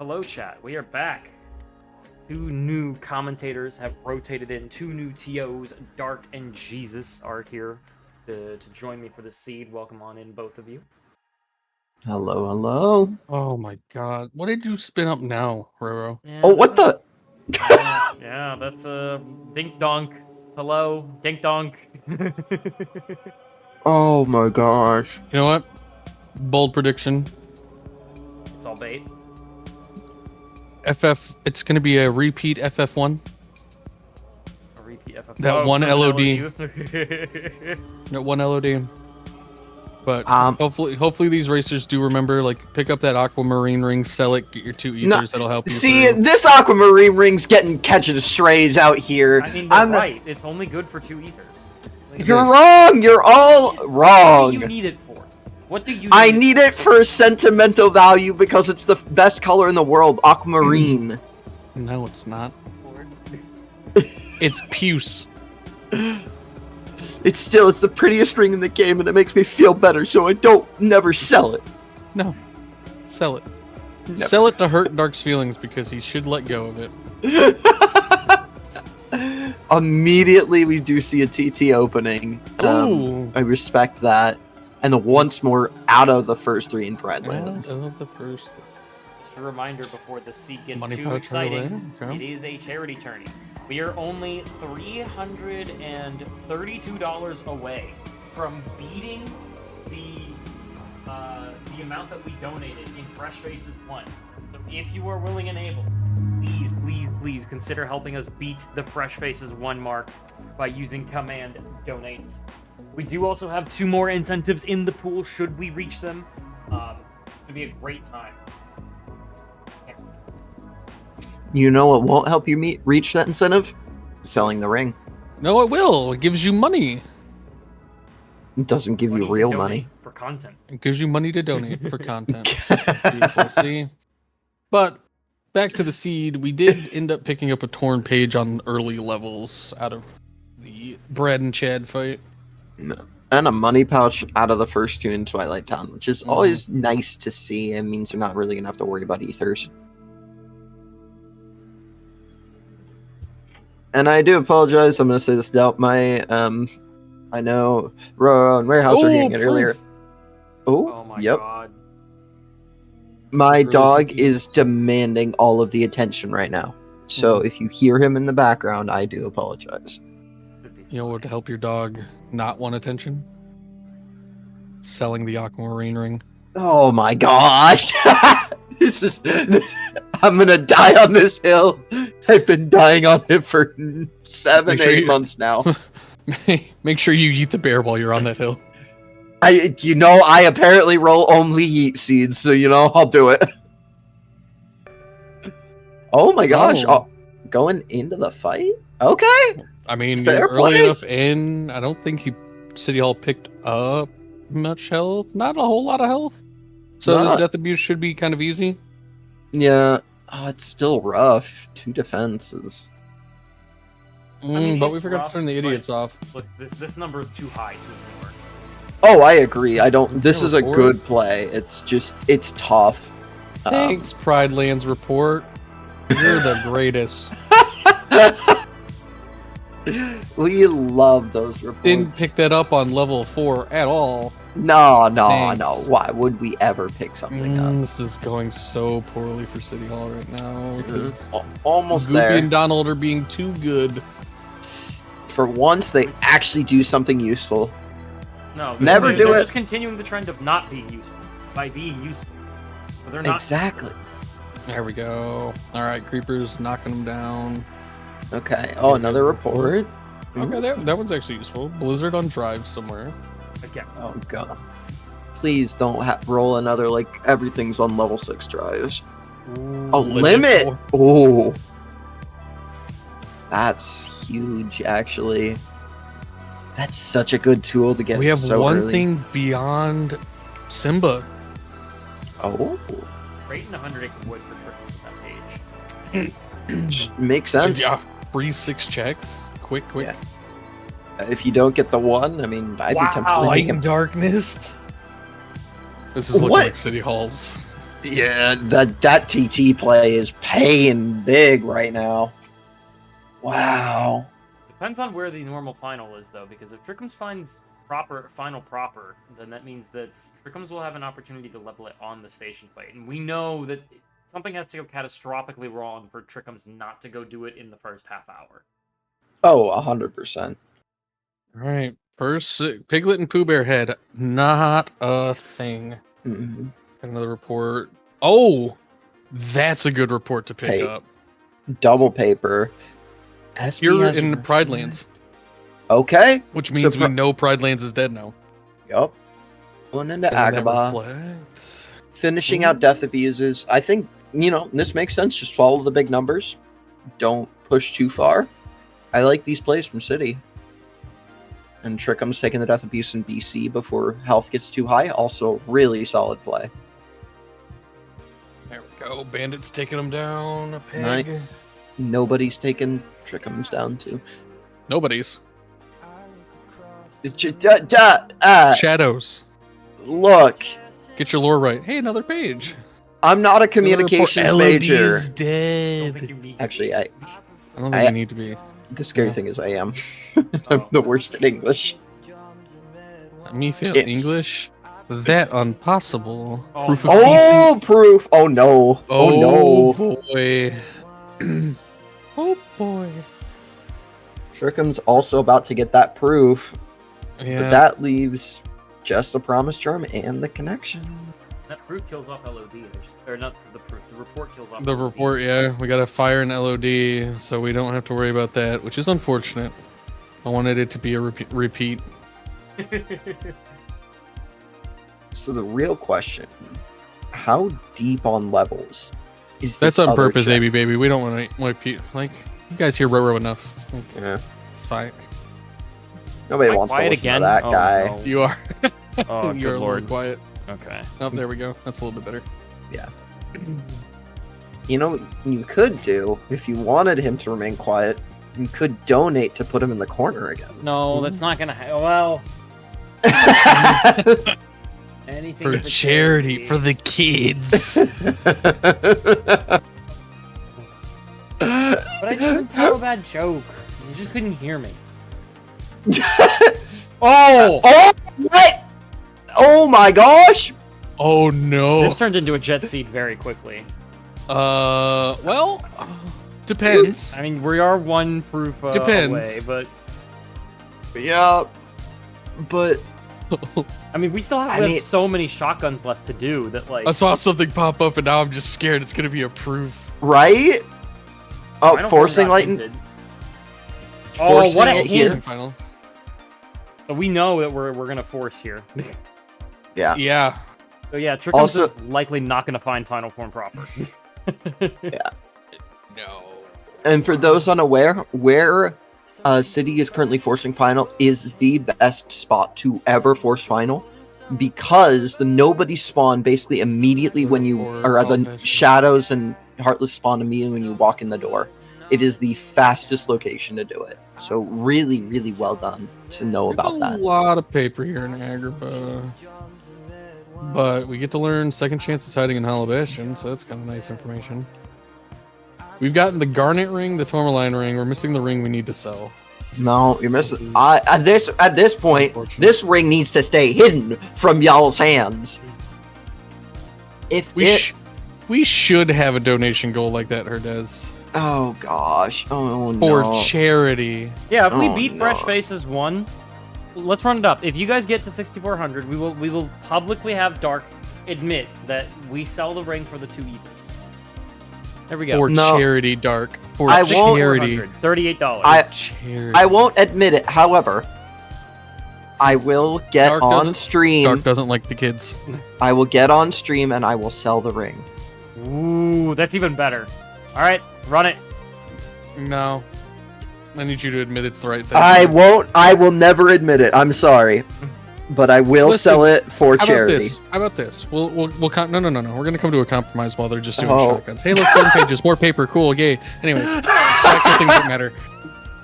Hello, chat. We are back. Two new commentators have rotated in. Two new TOs, Dark and Jesus, are here to join me for the seed. Welcome on in, both of you. Hello, hello. Oh my god. What did you spin up now, Roro? Yeah, Oh, what the? yeah, that's Dink Donk. Hello, Dink Donk. Oh my gosh. You know what? Bold prediction. It's all bait. It's going to be a repeat FF1. A repeat FF. That one from LOD. LOD. That one LOD. But hopefully these racers do remember, like, pick up that aquamarine ring, sell it, get your 2 ethers, that'll help you. See, through. this aquamarine ring's catching strays out here. I mean, they're right. It's only good for 2 ethers. Like, you're wrong. You're all wrong. What do you need it for? What do you? I need it for sentimental value because it's the best color in the world, aquamarine. No, it's not. It's puce. It's the prettiest ring in the game, and it makes me feel better, so I don't never sell it. No. Sell it. Never. Sell it to hurt Dark's feelings because he should let go of it. Immediately, we do see a TT opening. Ooh. I respect that. And the once more out of the first 3 in Breadlands. Out of the first. Just a reminder before the seed gets Money too pouch exciting, okay. It is a charity tourney. We are only $332 away from beating the amount that we donated in Fresh Faces 1. So if you are willing and able, please consider helping us beat the Fresh Faces 1 mark by using command donate. We do also have 2 more incentives in the pool should we reach them. It'd be a great time. You know what won't help you reach that incentive? Selling the ring. No, it will. It gives you money. It doesn't give you real money. For content. It gives you money to donate for content. Beautiful, see? But back to the seed, we did end up picking up a torn page on early levels out of the Brad and Chad fight. No. And a money pouch out of the first 2 in Twilight Town, which is always nice to see. It means you're not really going to have to worry about ethers. And I do apologize. I'm going to say this out. I know Roro and Warehouse were hearing it earlier. Oh my god. My Really dog tricky. is demanding all of the attention right now. So if you hear him in the background, I do apologize. You know what to help your dog not want attention? Selling the aquamarine ring. Oh my gosh! I'm gonna die on this hill. I've been dying on it for 7, 8 months now. Make sure you eat the bear while you're on that hill. I apparently roll only yeet seeds, so I'll do it. Oh my gosh! Oh. Going into the fight? Okay. I mean, Fair you're early play. enough in. I don't think City Hall picked up much health. Not a whole lot of health. So this death abuse should be kind of easy. Yeah. Oh, it's still rough. 2 defenses. But we it's forgot rough, to turn the idiots off. Look, this number is too high to ignore. Oh, I agree. This is a Report. good play. It's tough. Thanks, Pride Lands Report. You're the greatest. We love those reports. Didn't pick that up on level 4 at all. No. Thanks. Why would we ever pick something up? This is going so poorly for City Hall right now. It's almost Goofy there. and Donald are being too good. For once, they actually do something useful. No, Never do they're it. just continuing the trend of not being useful by being useful. So they're not Exactly. There we go. All right, creepers knocking them down. Okay. Oh, another report. Okay, that one's actually useful. Blizzard on drive somewhere. again. Oh god. Please don't roll another everything's on level 6 drives. Ooh, Oh, limit. 4. Oh. That's huge, actually. That's such a good tool to get. We have so one early. thing beyond Simba. Oh, Creating 100 acre wood for Trikkums on that page. makes sense. Yeah, free 6 checks. Quick. Yeah. If you don't get the 1, I mean, I'd be tempted to Light take him. and darkness. This is looking What? like City Halls. Yeah, that TT play is paying big right now. Wow. Depends on where the normal final is, though, because if Trikkums finds final proper, then that means that Trikkums will have an opportunity to level it on the station fight. And we know that something has to go catastrophically wrong for Trikkums not to go do it in the first half hour. Oh, 100%. All right. First, Piglet and Pooh Bear head. Not a thing. Mm-hmm. Got another report. Oh, that's a good report to pick Hey, up. Double paper. SB You're has in a Pride reflect. Lands, Okay. which means So we know Pride Lands is dead now. Yup. Going into And then that Agrabah. reflects. Finishing out Death Abuses. I think, this makes sense. Just follow the big numbers. Don't push too far. I like these plays from City. And Trickham's taking the Death Abuse in BC before health gets too high. Also, really solid play. There we go. Bandits taking them down. A pig. Nice. Nobody's taking Trickham's down too. Nobody's. Shadows. Look, Get your lore right. Hey, another page. I'm not a Another communications report. LOD major. is I don't dead. think you need Actually, I don't think you need to be. the scary thing is I am. I'm the worst at English. Me feel It's- English. That impossible. Oh, Proof of Oh, proof! Oh no! Oh, no! boy. Oh boy. Trickham's also about to get that proof, Yeah. but that leaves just the promise charm and the connection. That proof kills off LOD. Or not the proof. The report kills off The LOD. report, yeah, we got to fire an LOD, so we don't have to worry about that, which is unfortunate. I wanted it to be a repeat. So the real question: how deep on levels is That's this on other purpose, check? AB baby. We don't want to wipe you. Like, you guys hear Roro enough. Like, Yeah. it's fine. Nobody Am I wants to quiet listen again? to that Oh, guy. no. You are. Oh, You're good a little lord. quiet. Okay. Oh, there we go. That's a little bit better. You know what you could do if you wanted him to remain quiet? You could donate to put him in the corner again. No, that's not gonna. Well, anything For charity, for the kids. But I didn't tell a bad joke. You just couldn't hear me. Oh! Oh, what? Oh my gosh! Oh no. This turned into a jet seed very quickly. Well, depends. I mean, we are one proof Depends. away, but Yeah, but I mean, we still have, I mean- so many shotguns left to do that, like. I saw something pop up and now I'm just scared it's gonna be a proof. right? Oh, Final forcing Form got lightning. hinted. Oh, what a Forcing it hint! here. Final. So we know that we're gonna force here. Yeah. Yeah. So yeah, Trickums Also- is likely not gonna find final form proper. No. And for those unaware, where City is currently forcing final is the best spot to ever force final, because the nobody spawn basically immediately when you, or the shadows and heartless spawn immediately when you walk in the door. It is the fastest location to do it. So really, really well done to know about A that. lot of paper here in Agrabah. But we get to learn second chances hiding in Hollow Bastion, so that's kind of nice information. We've gotten the Garnet ring, the Tourmaline ring. We're missing the ring we need to sell. No, you're missing. At this point, Unfortunate. this ring needs to stay hidden from y'all's hands. If We should have a donation goal like that, Herdez. oh gosh, oh For no. charity. Yeah, if we Oh, beat no. Fresh Faces 1, let's run it up. If you guys get to 6,400, we will publicly have Dark admit that we sell the ring for the 2 evils. There we go. For No. charity, Dark. For I won't- charity. $38. Charity. I won't admit it. However, I will get Dark on doesn't- stream. Dark doesn't like the kids. I will get on stream and I will sell the ring. Ooh, that's even better. All right, run it. No. I need you to admit it's the right thing. I won't. I will never admit it. I'm sorry, but I will Listen, sell it for How charity. about this? How about this? We'll no. We're gonna come to a compromise while they're just doing Oh. shotguns. Hey, look, 10 pages, more paper, cool, yay. Anyways, practical things that matter.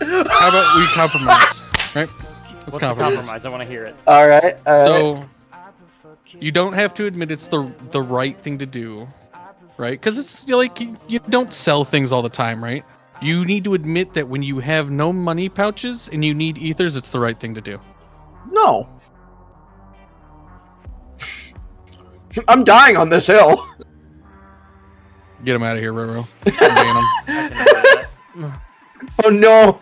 How about we compromise, right? Let's What's the compromise. compromise? I want to hear it. All right. So, You don't have to admit it's the right thing to do, right? Because it's like you don't sell things all the time, right? You need to admit that when you have no money pouches and you need ethers, it's the right thing to do. No. I'm dying on this hill. Get him out of here, Roro. I can do that. Oh no.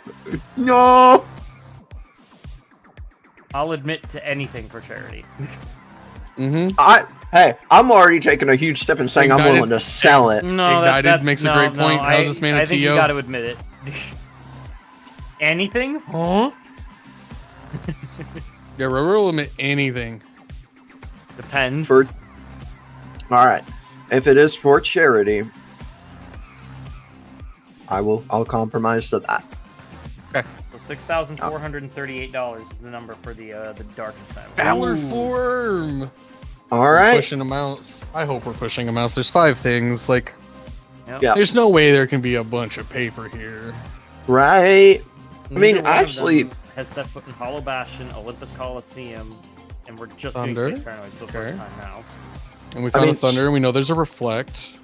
No. I'll admit to anything for charity. I'm already taking a huge step and saying I'm willing to sell it. No, Ignited makes a great point. How's this man a I think TO? you got to admit it. Anything? Huh? Yeah, Roro will admit anything. Depends. All right. If it is for charity, I'll compromise to that. Okay. So $6,438 is the number for the darkest side. Valor form. All We're right. pushing a mouse. I hope we're pushing a mouse. There's 5 things. Like, Yep. Yeah. there's no way there can be a bunch of paper here. Right. I mean, Neither one of actually, them has set foot in Hollow Bastion, Olympus Coliseum, and we're just Thunder? doing Space Paranoid for the first Okay. time now. And we found mean, a thunder, and we know there's a reflect.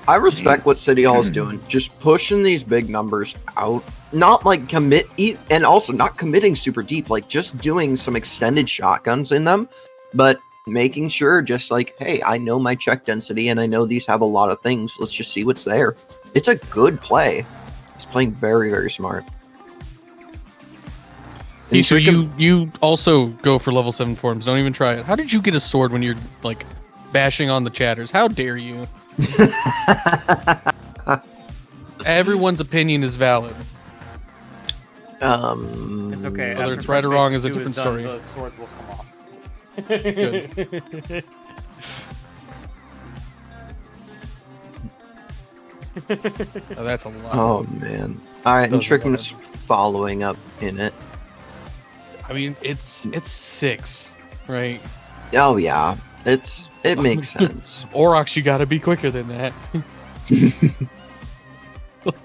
I respect what City Hall is doing. Just pushing these big numbers out. Not like and also not committing super deep, like just doing some extended shotguns in them, but making sure just like, hey, I know my check density and I know these have a lot of things. Let's just see what's there. It's a good play. He's playing very, very smart. And Ishu, Trickum- you also go for level 7 forms. Don't even try it. How did you get a sword when you're like bashing on the chatters? How dare you? Everyone's opinion is valid. It's okay. Whether after it's right or Fresh wrong Faces is a 2 different done, story. The swords will come off. Good. Oh, that's a lot. Oh man! All right, and Doesn't Trickum is following up in it. I mean, it's 6, right? Oh yeah, it makes sense. Orox, you gotta be quicker than that.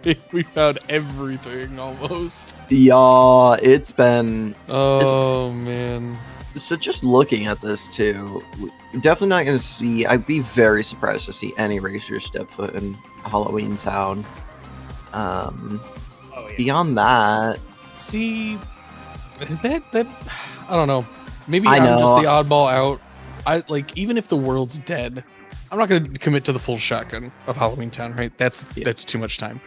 Like, we found everything almost. Yeah, it's been Oh man. so. Just looking at this too, we're definitely not going to see. I'd be very surprised to see any racers step foot in Halloween Town. Oh, yeah. Beyond that, See, that I don't know. Maybe I I'm know. just the oddball out. I like, even if the world's dead, I'm not gonna commit to the full shotgun of Halloween Town. Right? That's too much time.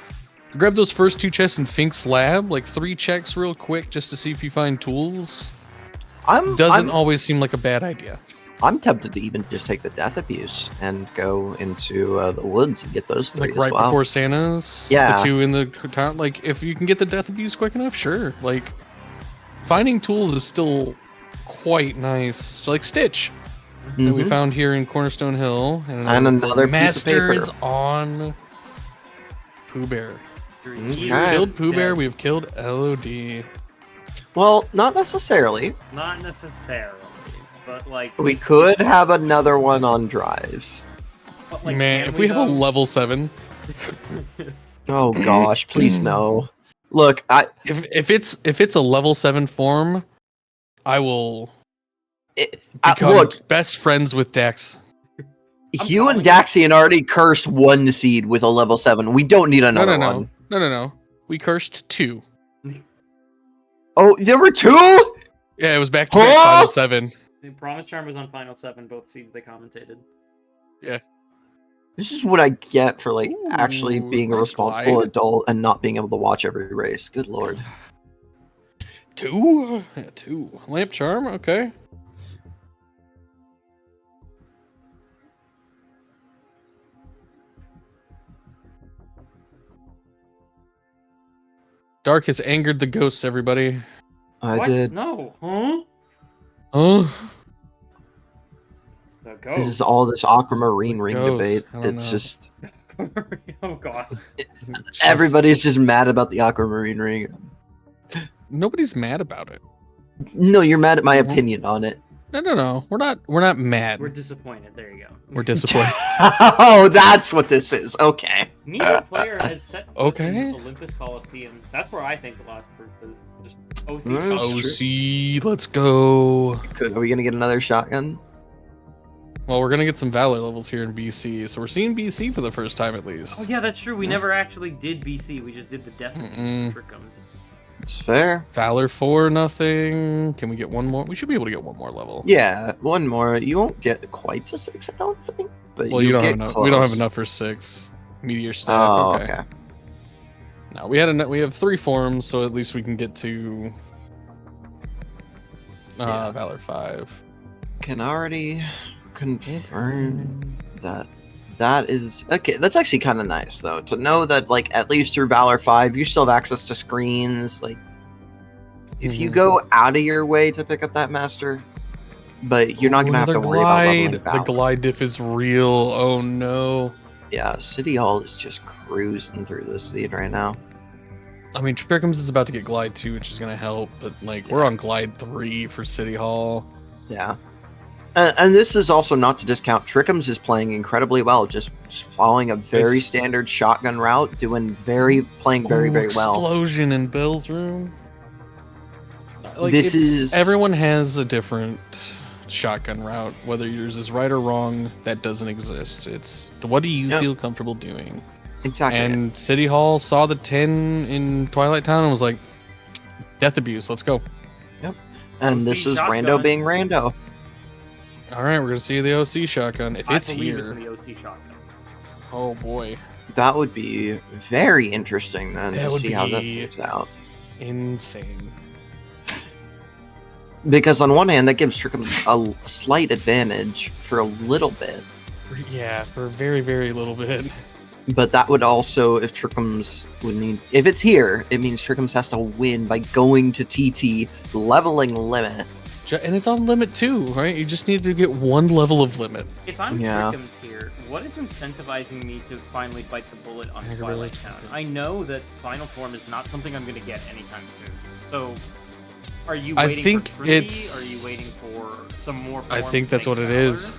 Grab those first 2 chests in Fink's lab, like 3 checks real quick, just to see if you find tools. Doesn't always seem like a bad idea. I'm tempted to even just take the death abuse and go into the woods and get those 3 Like as right well. before Santa's. Yeah. The 2 in the town. Like, if you can get the death abuse quick enough, sure. Like, finding tools is still quite nice. Like Stitch that we Mhm. found here in Cornerstone Hill, and another piece of paper. Masters on Pooh Bear. Three. We Okay. have killed Pooh Bear. Dead. We have killed LOD. Well, not necessarily. Not necessarily, but like. We could have another one on drives. but, like, Man, can if we have a though? level 7, Oh gosh, please no. Look, if it's a level 7 form, I will become look, best friends with Dax. you and calling Daxian already cursed 1 seed with a level 7. We don't need another one. No. We cursed 2. Oh, there were 2? Yeah, it was back to back Huh? final 7. The Promise Charm was on Final 7, both seeds they commentated. This is what I get for like actually Ooh, being a nice responsible glide. adult and not being able to watch every race. Good lord. 2? Yeah, 2. Lamp charm, okay. Dark has angered the ghosts, everybody. I What? did. No. Huh? Oh, The ghost. This is all this aquamarine ring Ghost, debate. I don't It's know. just Oh god. everybody's just mad about the aquamarine ring. Nobody's mad about it. No, you're mad at my Mhm. opinion on it. No. We're not mad. We're disappointed. There you go. We're disappointed. Oh, that's what this is. Okay. Neither player has set foot Okay. in Olympus Coliseum. That's where I think the last proof is. Just OC. Mm. shotgun. OC, let's go. Are we gonna get another shotgun? Well, we're gonna get some Valor levels here in BC, so we're seeing BC for the first time at least. Oh yeah, that's true. We never actually did BC. We just did the Death Mm-mm. Trickums. It's fair. Valor 4, nothing. Can we get one more? We should be able to get one more level. Yeah, one more. You won't get quite to 6, I don't think. But Well, you don't get have enough. close. We don't have enough for 6. Meteor staff. Oh, okay. okay. Now we have 3 forms, so at least we can get to Yeah. Valor 5. Can already confirm that is okay. That's actually kind of nice though to know that like at least through Valor 5 you still have access to screens. Like if you go out of your way to pick up that master, but you're not gonna have to worry about leveling The Valor. glide diff is real. Oh no. Yeah, City Hall is just cruising through this seed right now. I mean, Trikkums is about to get glide 2, which is gonna help, but like we're on glide 3 for City Hall. Yeah. And this is also not to discount. Trikkums is playing incredibly well, just following a very standard shotgun route, playing very well. Explosion in Bill's room. Like, This everyone has a different shotgun route. Whether yours is right or wrong, that doesn't exist. It's what do you feel comfortable doing? Exactly. And City Hall saw the 10 in Twilight Town and was like, death abuse, let's go. Yep. And OC this is shotgun. Rando being Rando. All right, we're gonna see the OC shotgun if it's I believe here. it's in the OC shotgun. Oh boy, That would be very interesting then That to would see how that be- plays out. insane. Because on one hand, that gives Trikkums a slight advantage for a little bit. Yeah, for a very, very little bit. But that would also, if Trikkums would need, if it's here, it means Trikkums has to win by going to TT, leveling limit. And it's on limit too, right? You just need to get one level of limit. If I'm Yeah. Trickums here, what is incentivizing me to finally bite the bullet on I Twilight really- Town? I know that Final Form is not something I'm going to get anytime soon. So, are you I waiting think for Trinity? it's- Are you waiting for some more I forms think to that's make what it Valor? is.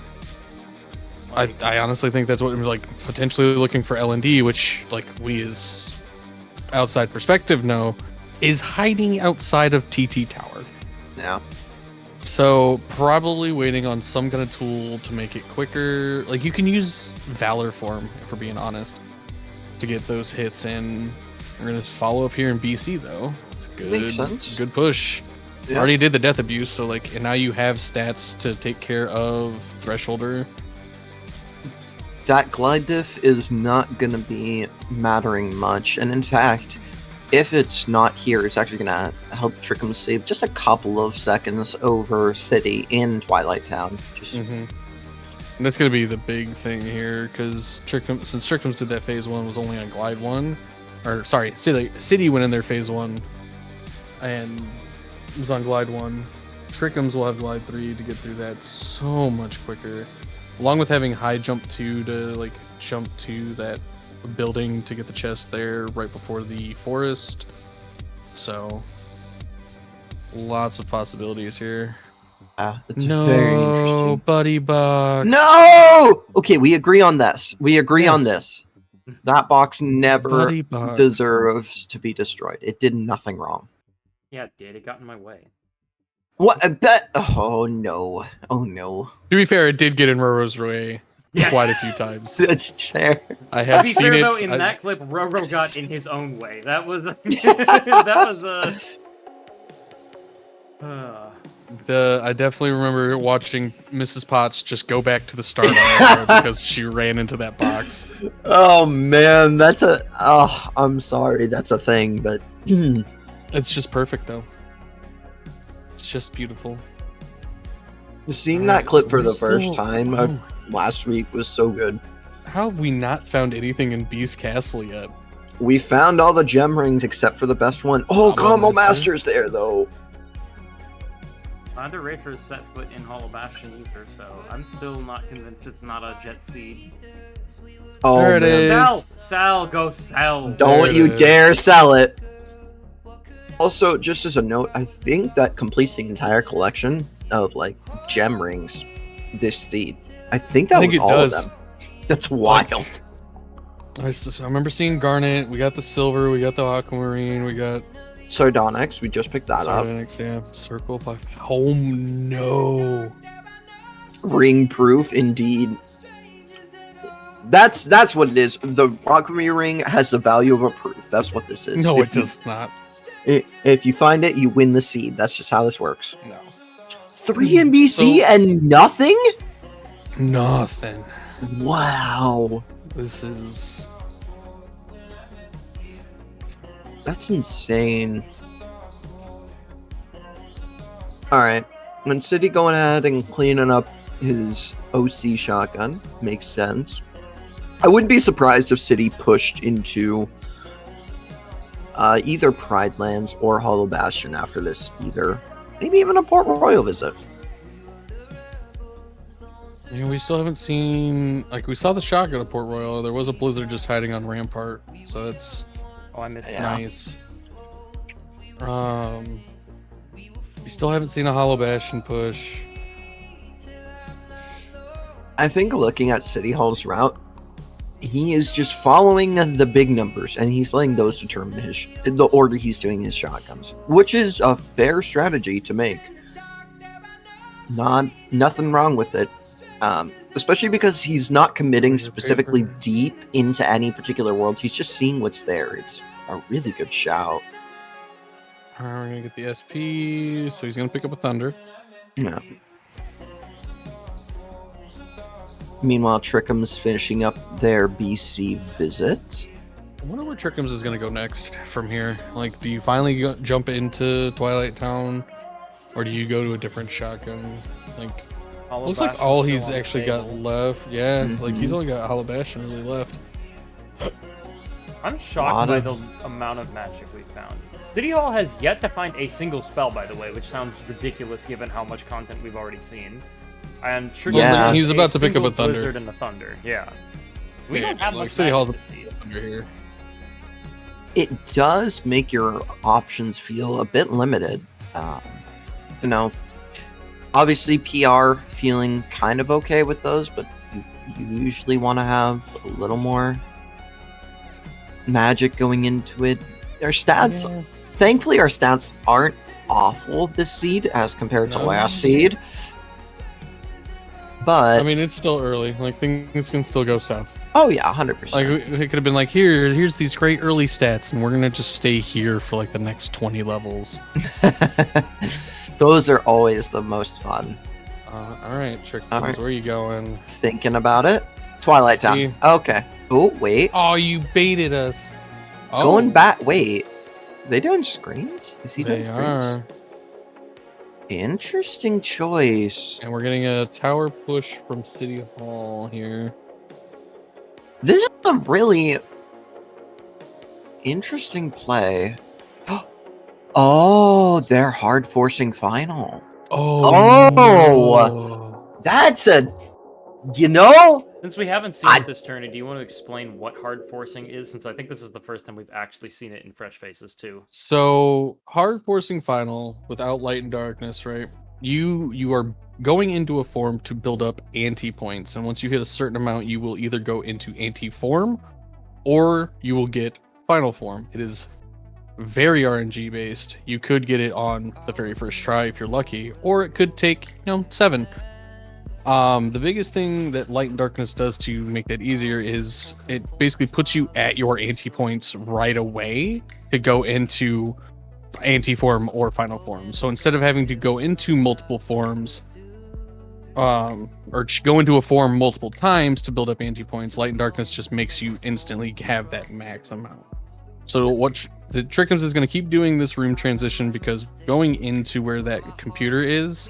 Like, I honestly think that's what we're like potentially looking for LND, which like we as outside perspective know is hiding outside of TT Tower. Yeah. So probably waiting on some kind of tool to make it quicker. Like you can use Valor form, if we're being honest, to get those hits in. We're gonna follow up here in BC though. It's a Makes sense. good push. Yeah. Already did the death abuse, so like and now you have stats to take care of Thresholder. That glide diff is not going to be mattering much. And in fact, if it's not here, it's actually going to help Trikkums save just a couple of seconds over City in Twilight Town. Just And that's gonna be the big thing here, because since Trikkums did that phase 1 was only on glide 1, or sorry, City went in their phase 1 and was on glide 1. Trikkums will have glide 3 to get through that so much quicker, along with having high jump 2 to like jump to that building to get the chest there right before the forest. So lots of possibilities here. it's very interesting. Buddy bug. No! Okay, we agree on this. We agree on Yes. this. That box never Buddy bugs. deserves to be destroyed. It did nothing wrong. yeah, it did. It got in my way. What? I bet. Oh no. Oh no. To be fair, it did get in Roro's way Yeah. quite a few times. That's fair. I To have be seen fair, it. though, in I- that clip, Roro got in his own way. That was that was I definitely remember watching Mrs. Potts just go back to the start of the era because she ran into that box. Oh man, that's a. Oh, I'm sorry, that's a thing, but It's just perfect though. It's just beautiful. seeing that clip for the first Still- time oh, last week was so good. how have we not found anything in Beast Castle yet? We found all the gem rings except for the best one. Oh, Combo Combo Master. Master's there though. neither racer has set foot in Hollow Bastion either, so I'm still not convinced it's not a Jet Seed. Oh There it man. is. Sell, go sell. There Don't it you is. dare sell it. Also, just as a note, I think that completes the entire collection of like gem rings this seed. I think that I think was it all does. of them. That's wild. I remember seeing Garnet. We got the silver. We got the aquamarine. We got Sardonyx, we just picked that up. Sardonyx, yeah. Circle of Life. Oh no. Ring proof, indeed. That's what it is. The Alchemy ring has the value of a proof. That's what this is. No, If it you- does not. If you find it, you win the seed. That's just how this works. No. 3 NBC So- and nothing? Nothing. Wow. This is. That's insane. Alright. When City going ahead and cleaning up his OC shotgun. Makes sense. I wouldn't be surprised if City pushed into either Pride Lands or Hollow Bastion after this either. Maybe even a Port Royal visit. You know, we still haven't seen, like, we saw the shotgun at Port Royal. There was a blizzard just hiding on Rampart, so that's Oh, I missed that. nice. We still haven't seen a Hollow Bastion push. I think looking at City Hall's route, he is just following the big numbers, and he's letting those determine the order he's doing his shotguns, which is a fair strategy to make. Nothing wrong with it, especially because he's not committing specifically deep into any particular world. He's just seeing what's there. It's a really good shout. We're gonna get the SP, so he's gonna pick up a Thunder. Yeah. Meanwhile, Trikkums finishing up their BC visit. I wonder where Trikkums is gonna go next from here. Like, do you finally jump into Twilight Town, or do you go to a different shotgun? Like, Hollow looks like Bastion's all still he's on the actually got table. left. Yeah, like he's Mhm. only got Hollow Bastion really left. I'm shocked Lot by of- the amount of magic we found. City Hall has yet to find a single spell, by the way, which sounds ridiculous given how much content we've already seen. And Trikkums Yeah. has He's about to pick up single a Thunder. Blizzard and a Thunder. Yeah, we Yeah, don't have like much City Hall's magic to see. Thunder here. It does make your options feel a bit limited. You know, obviously PR feeling kind of okay with those, but you usually want to have a little more magic going into it. Our stats, Yeah. thankfully, our stats aren't awful this seed as compared to No. last seed. But I mean, it's still early. Like, things can still go south. oh yeah, 100%. Like, it could have been like, here's these great early stats, and we're gonna just stay here for like the next 20 levels. Those are always the most fun. All right, Trikkums, All right. where are you going? Thinking about it, Twilight Town. See? Okay. Oh wait, Oh, you baited us. Oh, going back. Wait, they doing screens? Is he They doing screens? are. Interesting choice. And we're getting a tower push from City Hall here. This is a really interesting play. Oh, they're hard forcing final. Oh. Oh. That's a, you know, Since we haven't seen I- it this turn, do you want to explain what hard forcing is? Since I think this is the first time we've actually seen it in Fresh Faces too. So hard forcing final without light and darkness, right? You are going into a form to build up anti points, and once you hit a certain amount, you will either go into anti form, or you will get final form. It is very RNG based. You could get it on the very first try if you're lucky, or it could take 7. The biggest thing that light and darkness does to make that easier is it basically puts you at your anti points right away to go into anti form or final form. So instead of having to go into multiple forms, or go into a form multiple times to build up anti points, light and darkness just makes you instantly have that max amount. So what the Trikkums is going to keep doing this room transition, because going into where that computer is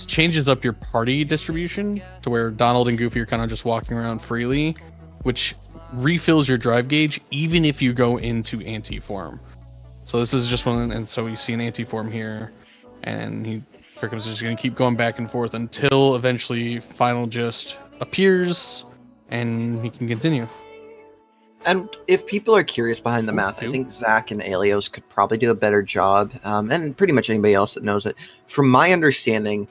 changes up your party distribution to where Donald and Goofy are kind of just walking around freely, which refills your drive gauge even if you go into anti-form. So this is just one, and so you see an anti-form here, and Trikkums is just going to keep going back and forth until eventually final just appears and he can continue. and if people are curious behind the math, I Ooh. think Zach and Alios could probably do a better job, and pretty much anybody else that knows it. From my understanding,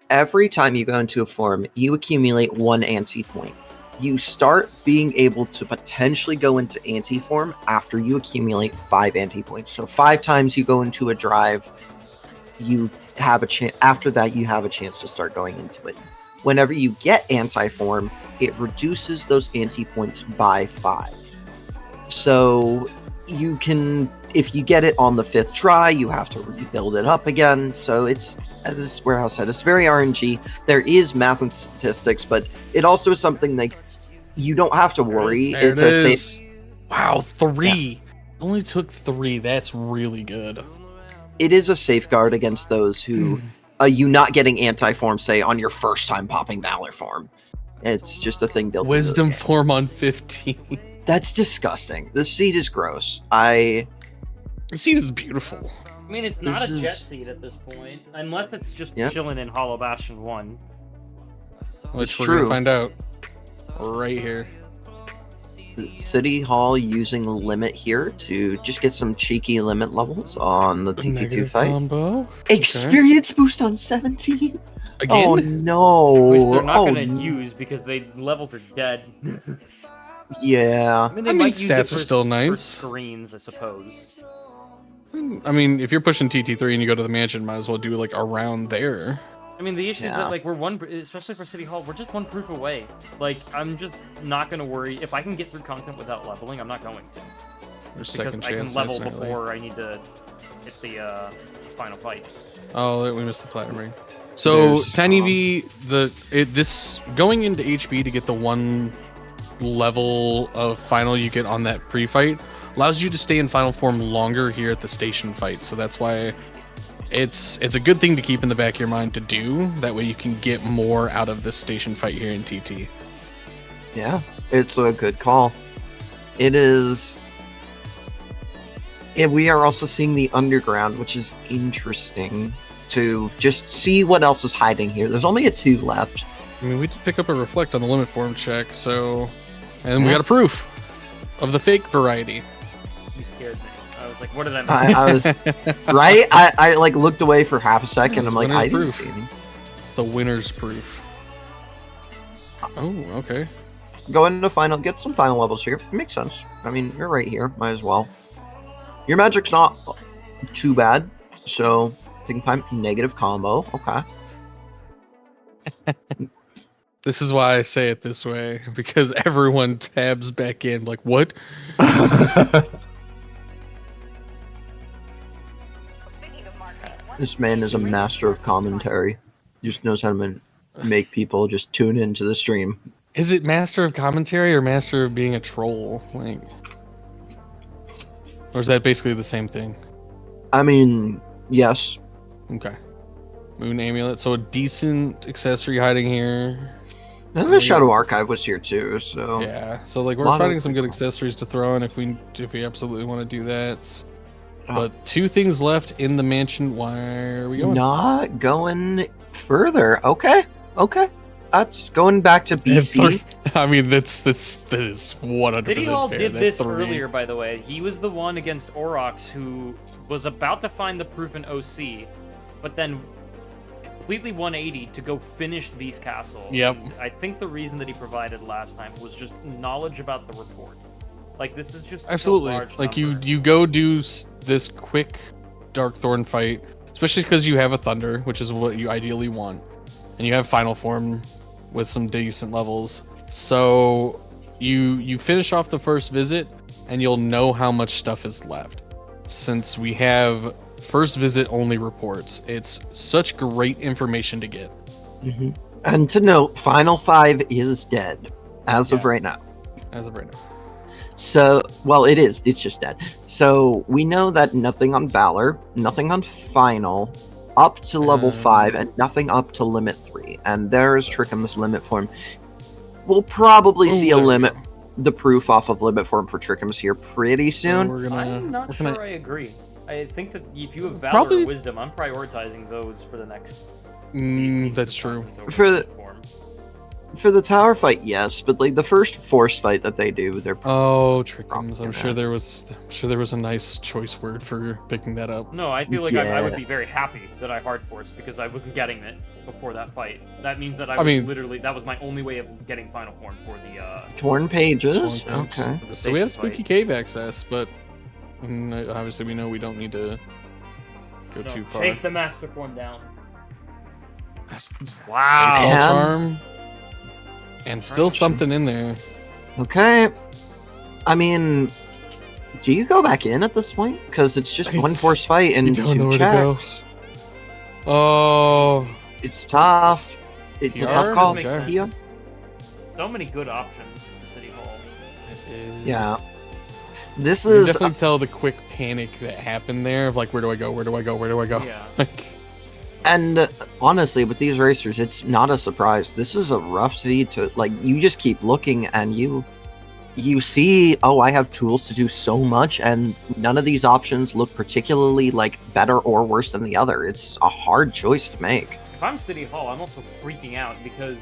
every time you go into a form, you accumulate 1 anti point. You start being able to potentially go into anti form after you accumulate 5 anti points. So 5 times you go into a drive, you have a chance. After that, you have a chance to start going into it. whenever you get anti-form, it reduces those anti-points by 5. So you can, if you get it on the 5th try, you have to rebuild it up again. So it's, as Warehouse said, it's very RNG. There is math and statistics, but it also is something like you don't have to worry. There It's it a is. safe. Wow, 3. Only took 3. That's really good. It is a safeguard against those who you not getting anti-form, say, on your first time popping Valor form. It's just a thing built into the Wisdom game. form on 15. That's disgusting. The seed is gross. The seed is beautiful. I mean, it's not a This jet is- seed at this point, unless it's just Yep. chilling in Hollow Bastion 1. Which It's we're true. gonna find out right here. City Hall using limit here to just get some cheeky limit levels on the TT2 Negative fight. combo. Experience boost on 17? Again? Oh no. Which they're not Oh, gonna use because they levels are dead. yeah. I mean, they I mean, might use it stats are for still for nice. screens, I suppose. I mean, if you're pushing TT3 and you go to the mansion, might as well do like around there. I mean, the issue is Yeah. that like we're one, especially for City Hall, we're just one proof away. Like, I'm just not gonna worry if I can get through content without leveling. I'm not going to There's because second I chance. can level nice and early. before I need to hit the final fight. Oh, we missed the platinum ring. So There's, Tiny V, this going into HB to get the 1 level of final you get on that pre-fight allows you to stay in final form longer here at the station fight. So that's why it's a good thing to keep in the back of your mind to do. That way you can get more out of this station fight here in TT. Yeah, it's a good call. It is. And we are also seeing the underground, which is interesting to just see what else is hiding here. There's only a 2 left. I mean, we did pick up a reflect on the limit form check, so and we Yeah. got a proof of the fake variety. You scared me. I was like, what did I miss? I was right. I like looked away for half a second. it's I'm like, winner I didn't proof. see any. It's the winner's proof. Oh, okay. Go into final, get some final levels here. Makes sense. I mean, you're right here. Might as well. Your magic's not too bad, so taking time. Negative combo. Okay. This is why I say it this way, because everyone tabs back in like, what? This man is a master of commentary. He just knows how to make people just tune into the stream. Is it master of commentary or master of being a troll? Like, or is that basically the same thing? I mean, yes. Okay. Moon amulet, so a decent accessory hiding here. And the Shadow Archive was here too, so Yeah, so like we're Lot of finding some good good accessories to throw in if we absolutely want to do that. Oh. But 2 things left in the mansion. Why are we going? not going further. Okay. That's going back to They have BC. 3. I mean, that is 100% City Hall fair. did That this 3. earlier, by the way. He was the one against Orox who was about to find the proof in OC, but then completely 180 to go finish the Beast Castle. Yep. And I think the reason that he provided last time was just knowledge about the report. Like, this is just such a Absolutely. large Like number. you go do this quick Darkthorn fight, especially because you have a Thunder, which is what you ideally want, and you have Final Form with some decent levels. So you finish off the first visit, and you'll know how much stuff is left. Since we have first visit only reports, it's such great information to get. Mhm. And to note, Final 5 is dead as of Yeah. right now. As of right now. So, well, it is. It's just dead. So we know that nothing on Valor, nothing on Final, up to level 5, and nothing up to limit 3. And there's Trikkums limit form. We'll probably Ooh, see a there we limit, go. the proof off of limit form for Trikkums here pretty So soon. we're gonna, I'm not we're sure gonna- I agree. I think that if you have Valor Probably- or Wisdom, I'm prioritizing those for the next... that's true. For the- form. For the tower fight, yes, but like the first force fight that they do, they're Oh, Trickums. Probably I'm sure there was a nice choice word for picking that up. No, I feel like I would Yeah. be very happy that I hard forced because I wasn't getting it before that fight. That means that I I was mean- literally that was my only way of getting final form for the torn pages. Torn pages. Okay. for the So we have station spooky fight. cave access, but obviously we know we don't need to go No, too far. chase the master form down. Wow. Yeah. Charm. And still something in there. Okay. I mean, do you go back in at this point? Because it's just one force fight and don't know two where to go. checks. Oh. It's tough. It's a tough PR? call. Makes Okay. sense. Yeah. So many good options for City Hall. It is. Yeah. This You can is definitely tell the quick panic that happened there of like, where do I go? Where do I go? Where do I go? Yeah. Like, and honestly, with these racers, it's not a surprise. This is a rough city to like. You just keep looking, and you see, oh, I have tools to do so much, and none of these options look particularly like better or worse than the other. It's a hard choice to make. If I'm City Hall, I'm also freaking out because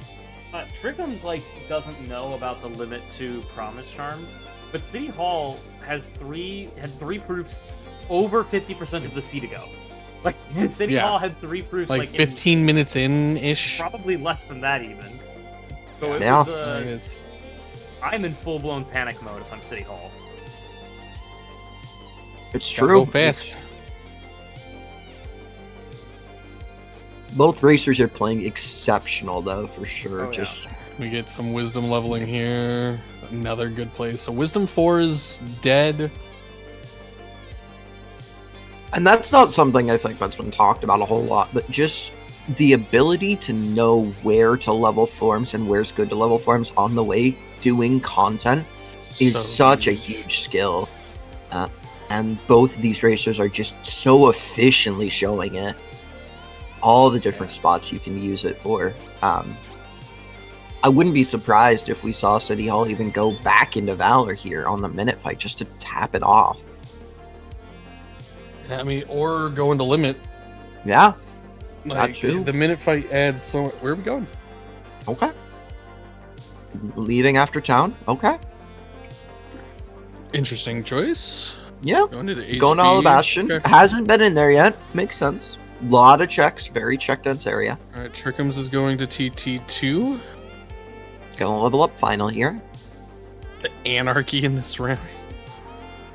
Trikkums like doesn't know about the limit to Promise Charm, but City Hall had three proofs over 50% of the sea to go. Like City Yeah. Hall had 3 proofs like 15 minutes in ish. probably less than that even. So it Yeah. was I'm in full-blown panic mode if I'm City Hall. It's Gotta true. Go fast. Both racers are playing exceptional, though, for sure. Oh, yeah. Just We get some wisdom leveling here. Another good place. So wisdom 4 is dead. and that's not something I think that's been talked about a whole lot, but just the ability to know where to level forms and where's good to level forms on the way doing content is So such a huge. huge skill. And both of these racers are just so efficiently showing it. All the different spots you can use it for. I wouldn't be surprised if we saw City Hall even go back into Valor here on the minute fight just to tap it off. I mean, or go into limit. Yeah, Like, too. the minute fight adds so. Where are we going? okay. Leaving after town, okay. Interesting choice. Yeah, Going to the going to HB. Bastion. Okay. Hasn't been in there yet. Makes sense. Lot of checks, very check dense area. All right, Trikkums is going to TT2. Gonna level up final here. The anarchy in this round.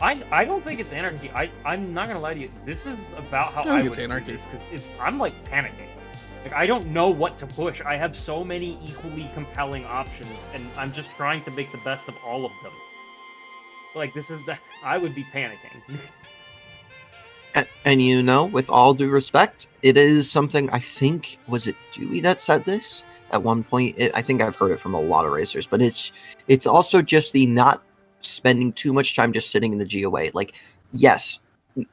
I don't think it's anarchy. I'm not gonna lie to you. This is about how I think I it's would anarchy. do this because I'm like panicking. Like I don't know what to push. I have so many equally compelling options, and I'm just trying to make the best of all of them. Like this is I would be panicking. And you know, with all due respect, it is something I think, was it Dewey that said this at one point? I think I've heard it from a lot of racers, but it's also just the not spending too much time just sitting in the GOA. Like, yes,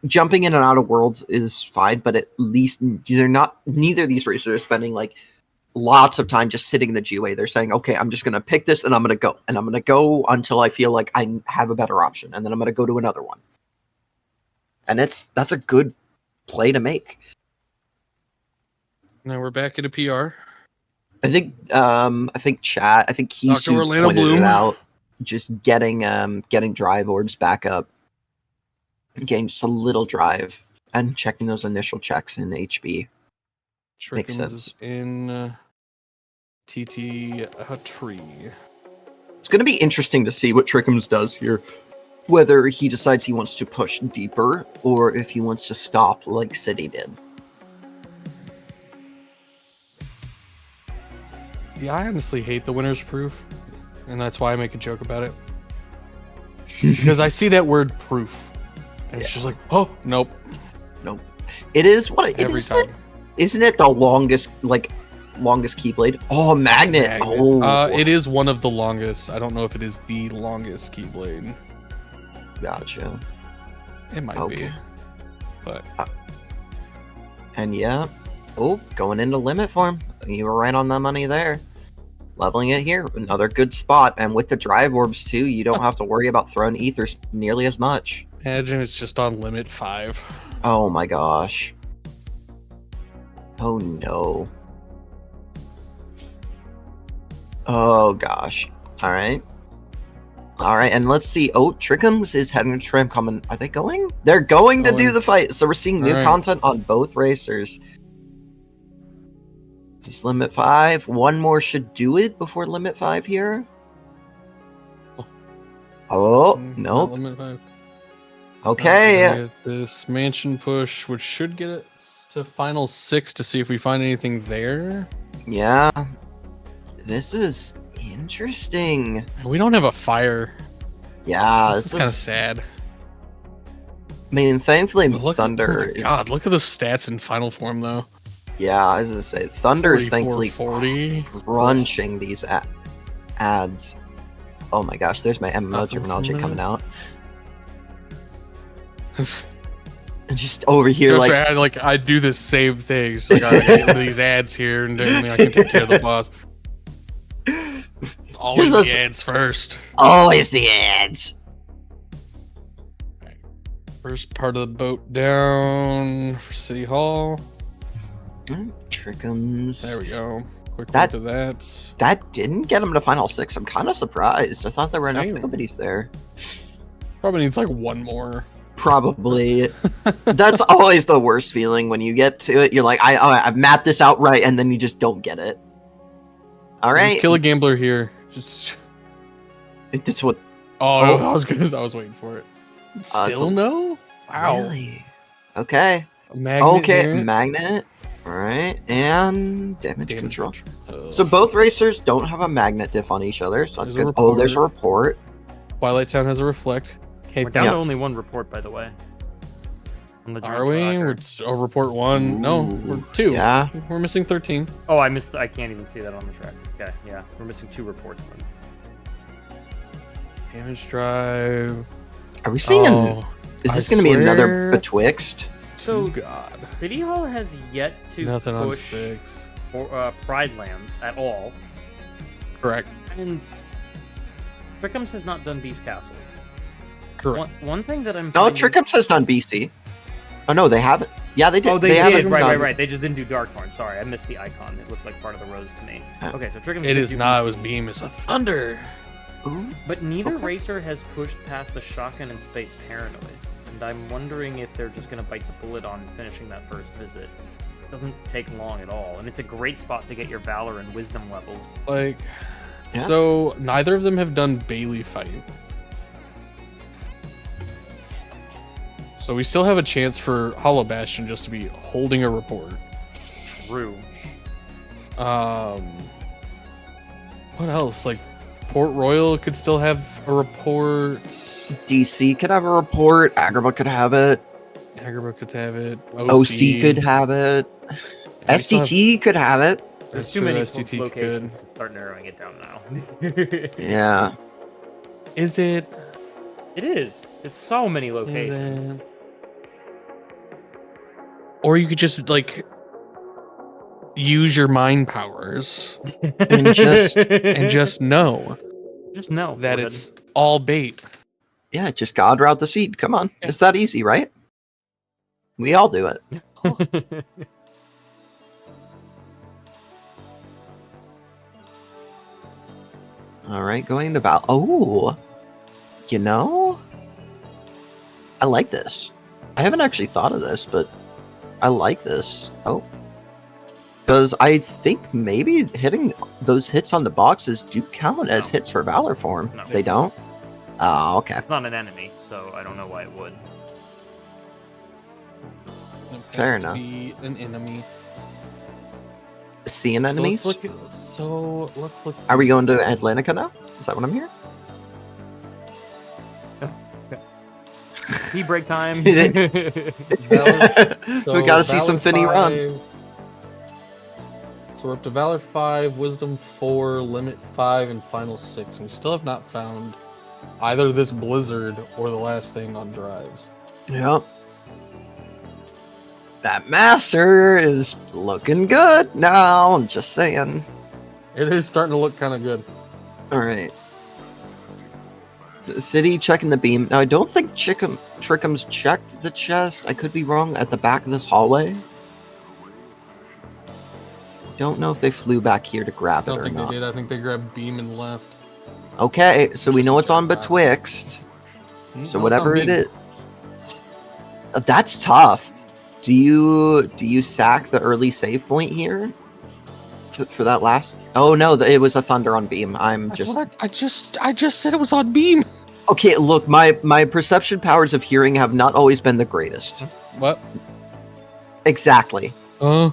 jumping in and out of worlds is fine, but at least neither of these racers are spending like lots of time just sitting in the GOA. They're saying, okay, I'm just going to pick this and I'm going to go. And I'm going to go until I feel like I have a better option. And then I'm going to go to another one. And that's a good play to make. Now we're back at a PR. I think Chad, I think Kisu Orlando pointed Bloom. it out. Just getting drive orbs back up. Getting just a little drive and checking those initial checks in HB. Makes Trikkums sense. is in TT tree. It's going to be interesting to see what Trikkums does here. Whether he decides he wants to push deeper or if he wants to stop like City did. Yeah, I honestly hate the winner's proof, and that's why I make a joke about it. Because I see that word proof, and it's just like, oh, nope. Nope. It is what it Every is. time. Isn't it the longest Keyblade? Oh, magnet. Oh, It is one of the longest. I don't know if it is the longest Keyblade. Gotcha. It might be. But And yeah. Oh, going into limit form. You were right on the money there. Leveling it here. Another good spot. And with the drive orbs too, you don't have to worry about throwing ethers nearly as much. imagine it's just on limit 5. Oh my gosh. Oh no. Oh gosh. Alright. Alright, and let's see. Oh, Trikkums is heading to Trim coming. Are they going? They're going to do the fight. So we're seeing new content on both racers. Is this limit 5? One more should do it before limit 5 here. Oh, nope. Limit 5. Okay. Get this mansion push, which should get us to final 6 to see if we find anything there. Yeah. This is interesting. We don't have a fire. Yeah, This is kind of sad. I mean, thankfully, Look, Thunder oh my is. God, look at the stats in final form, though. Yeah, I was gonna say Thunder is 44, thankfully 40. crunching these ads. Oh my gosh, there's my MMO Nothing terminology from coming that. out. And just over here, Just like, I do the same thing. It's like, I get these ads here, and then I can take care of the boss. Always Here's the a- ads first. always the ads. First part of the boat down for City Hall. Trickums. There we go. Quick That- look at that. That didn't get him to final 6. I'm kind of surprised. I thought there were enough Same. nobodies there. Probably needs like one more. Probably. That's always the worst feeling when you get to it. You're like, I've mapped this out right, and then you just don't get it. All right. Just kill a gambler here. Just. This is what. Oh, Oh. I was good. I was waiting for it. it's Still a- no? Wow. Really? Okay. A magnet Okay. here. Magnet. All right. And damage control. Ugh. So both racers don't have a magnet diff on each other, so that's There's a good. Oh, there's a report. Twilight Town has a reflect. We're down Yeah. to only one report, by the way. On the Are joint we? tracker. We're report 1. No, we're 2. Yeah. We're missing 13. Oh, I missed. I can't even see that on the track. Okay, yeah, we're missing 2 reports. Then. Damage drive. Are we seeing Oh, Is this I going to be another swear- Betwixt? So God. City Hall has yet to Nothing on push 6. Pride Lands at all, Correct. and Trikkums has not done Beast Castle. Correct. One thing that I'm No, finding- Trikkums has done BC. Oh no, they haven't. Yeah, they did. Oh, they haven't did. Right, done- right, right. They just didn't do Darkthorn. Sorry, I missed the icon. It looked like part of the rose to me. Yeah. Okay, so Trikkums. It did is do not. It BC, was Beam. It's a Thunder. Ooh. But neither Okay. racer has pushed past the Shotgun and Space Paranoid, and I'm wondering if they're just gonna bite the bullet on finishing that first visit. It doesn't take long at all, and it's a great spot to get your Valor and Wisdom levels. Like, Yeah. so neither of them have done Bailey fight. So we still have a chance for Hollow Bastion just to be holding a report. True. What else? Like, Port Royal could still have a report. DC could have a report. Agrabah could have it. Agrabah could have it. OC could have it. Yeah, we still have- STT could have it. There's That's too true, many STT locations could. to start narrowing it down now. Yeah. Is it? It is. It's so many locations. it? Or you could just like use your mind powers And just- and just know just know that Ford. it's all bait. Yeah, just God route the seed. Come on. Yeah. It's that easy, right? We all do it. All right, going to Val. Oh, you know, I like this. I haven't actually thought of this, but I like this. Oh, because I think maybe hitting those hits on the boxes do count as No. hits for Valor form. No. They don't. Oh, okay. It's not an enemy, so I don't know why it would. It Fair has to enough. Be an enemy. Seeing So enemies. let's look. Are we going to Atlantica now? Is that what I'm hearing? Tea break time. Valor- We gotta see some Finny run. 5. So we're up to Valor 5, Wisdom 4, Limit 5, and Final 6. And we still have not found either this Blizzard or the last thing on drives. Yep. That master is looking good now. I'm just saying. It is starting to look kind of good. All right. The city checking the beam. Now, I don't think Trickums checked the chest. I could be wrong. At the back of this hallway. Don't know if they flew back here to I grab it don't or think not. they did. I think they grabbed Beam and left. Okay, so we know it's on Betwixt. So No, whatever it's on it Beam. is, that's tough. Do you sack the early save point here for that last? Oh no, it was a thunder on beam. I'm That's just what I just said it was on Beam. okay. Look, my perception powers of hearing have not always been the greatest. What? Exactly. Huh?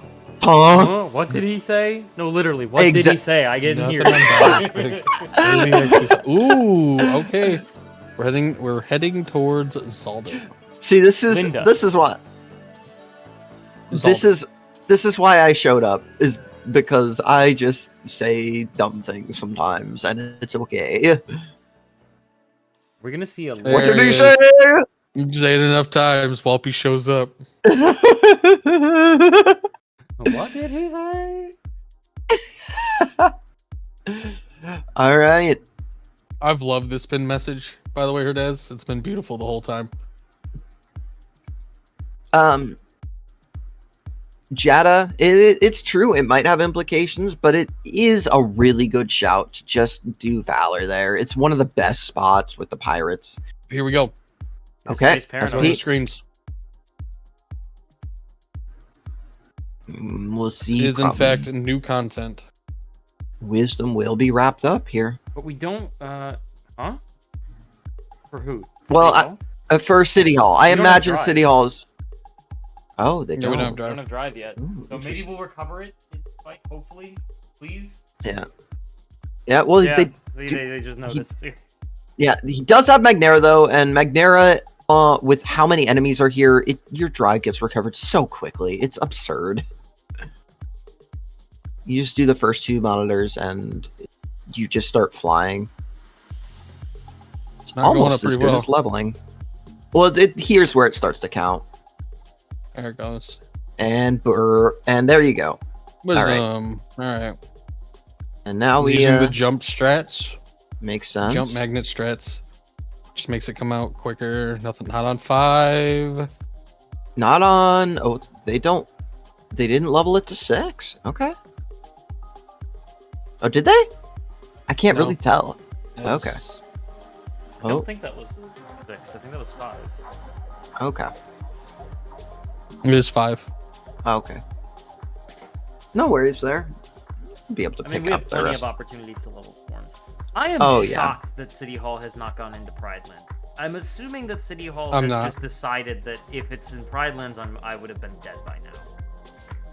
What did he say? No, literally, what did he say? I didn't hear. Nothing on that. Ooh, okay. We're heading towards Zaldo. See, this is Linda. what this is why I showed up, is because I just say dumb things sometimes, and it's okay. We're gonna see a. There What did he he is. say? You say it enough times, Walpy shows up. What did he say? All right. I've loved this pin message, by the way, Herdez. It's been beautiful the whole time. Jada, it's true. It might have implications, but it is a really good shout to just do Valor there. It's one of the best spots with the Pirates. Here we go. Okay, Nice paranoid. Go to the SP. screens. We'll This see. is, in probably. fact, new content. Wisdom will be wrapped up here. But we don't. Huh? For who? Well, City Hall? For City Hall, I We don't have imagine drive. City Halls. Oh, they Yeah, don't. we don't have We drive. don't have drive yet. Ooh, So maybe we'll recover it. Like, hopefully, please. Yeah. Yeah. Well, Yeah, they they just know he- this. Yeah, he does have Magnera though, and Magnera, with how many enemies are here, your drive gets recovered so quickly. It's absurd. You just do the first 2 monitors, and you just start flying. It's Not going almost up as pretty good well. as leveling. Well, here's where it starts to count, There it goes. and there you go. Wisdom. Alright. And now we Using the jump strats. makes sense. Jump magnet strats. Just makes it come out quicker. Nothing. Not on 5. Not on. Oh, they didn't level it to 6. Okay. Oh, did they? I can't No. really tell. Okay. It's- I Oh, don't think that was 6. I think that was 5. okay. It is 5. Okay. No worries there. Be able to I mean, pick we have up the plenty rest. of opportunities to level thorns. I am Oh, yeah. shocked that City Hall has not gone into Pride Land. I'm assuming that City Hall I'm has not. just decided that if it's in Pride Lands, I would have been dead by now.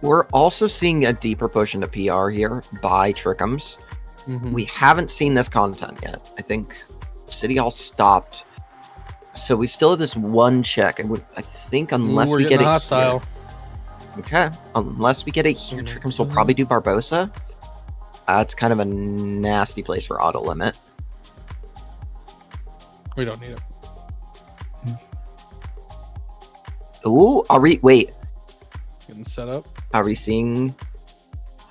We're also seeing a deeper push into PR here by Trikkums. Mhm. We haven't seen this content yet. I think City Hall stopped. So we still have this one check. I think unless we're we get getting it hostile. here. Okay. Unless we get it here, Mhm. Trickums will probably do Barbosa. It's kind of a nasty place for auto limit. We don't need it. Ooh, wait, Getting set up. are we seeing?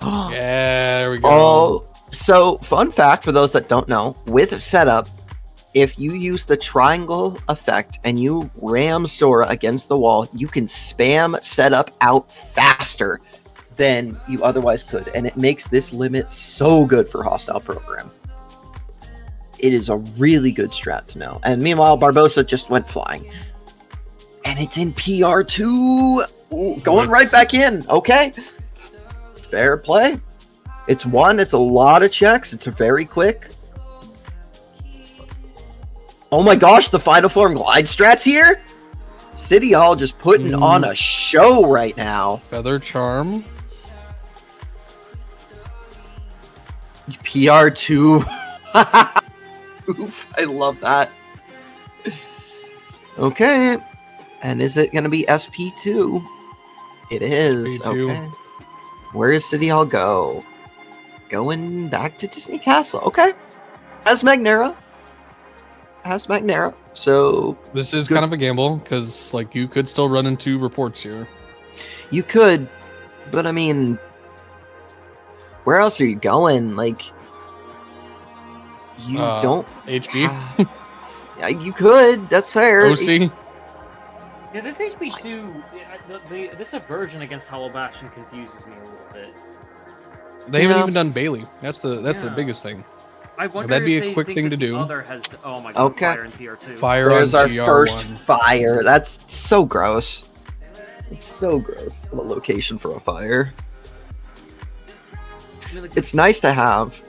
Yeah, there we go. Oh, so fun fact for those that don't know, with setup, if you use the triangle effect and you ram Sora against the wall, you can spam setup out faster than you otherwise could, and it makes this limit so good for hostile program. It is a really good strat to know. And meanwhile, Barbosa just went flying. And it's in PR2. Ooh, going right back in. Okay. Fair play. It's a lot of checks. It's very quick. Oh my gosh, the final form glide strats here? City Hall just putting on a show right now. Feather charm. PR2. Oof, I love that. Okay. And is it going to be SP2? It is. SP2. Okay. Where does City Hall go? Going back to Disney Castle. Okay. Has Magnera. So This is Good. kind of a gamble because, like, you could still run into reports here. you could, but I mean, where else are you going? Like, you don't. HB. Yeah, you could. That's fair. OC. Yeah, this HP2, this aversion against Hollow Bastion confuses me a little bit. They haven't Yeah. even done Bailey. That's the Yeah. biggest thing. I wonder That'd be if a they quick think thing that to the do. Other has, oh my god, Okay. fire in PR2. Fire There's on our GR1. first fire. That's so gross. It's so gross. What a location for a fire. I mean, like, It's nice to have.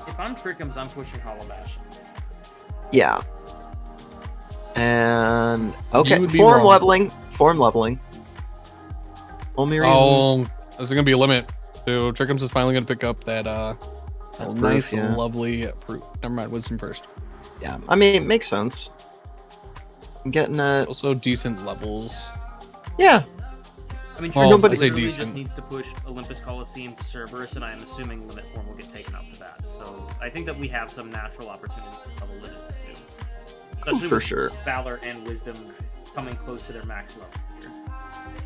if I'm Trickums, I'm pushing Hollow Bastion. Yeah. And okay, would be form wrong. leveling. Form leveling. Only reason. Oh, there's gonna be a limit. So Trickums is finally gonna pick up that Proof, nice, yeah. lovely proof. Never mind, wisdom first. Yeah, I mean, it makes sense. I'm getting a Also decent levels. yeah. I mean, Well, Trikkums nobody- I say literally decent. just needs to push Olympus Coliseum to Cerberus, and I am assuming Limit Form will get taken out for that. So I think that we have some natural opportunities to level Limit too. Especially For with sure. Valor and Wisdom coming close to their max level here.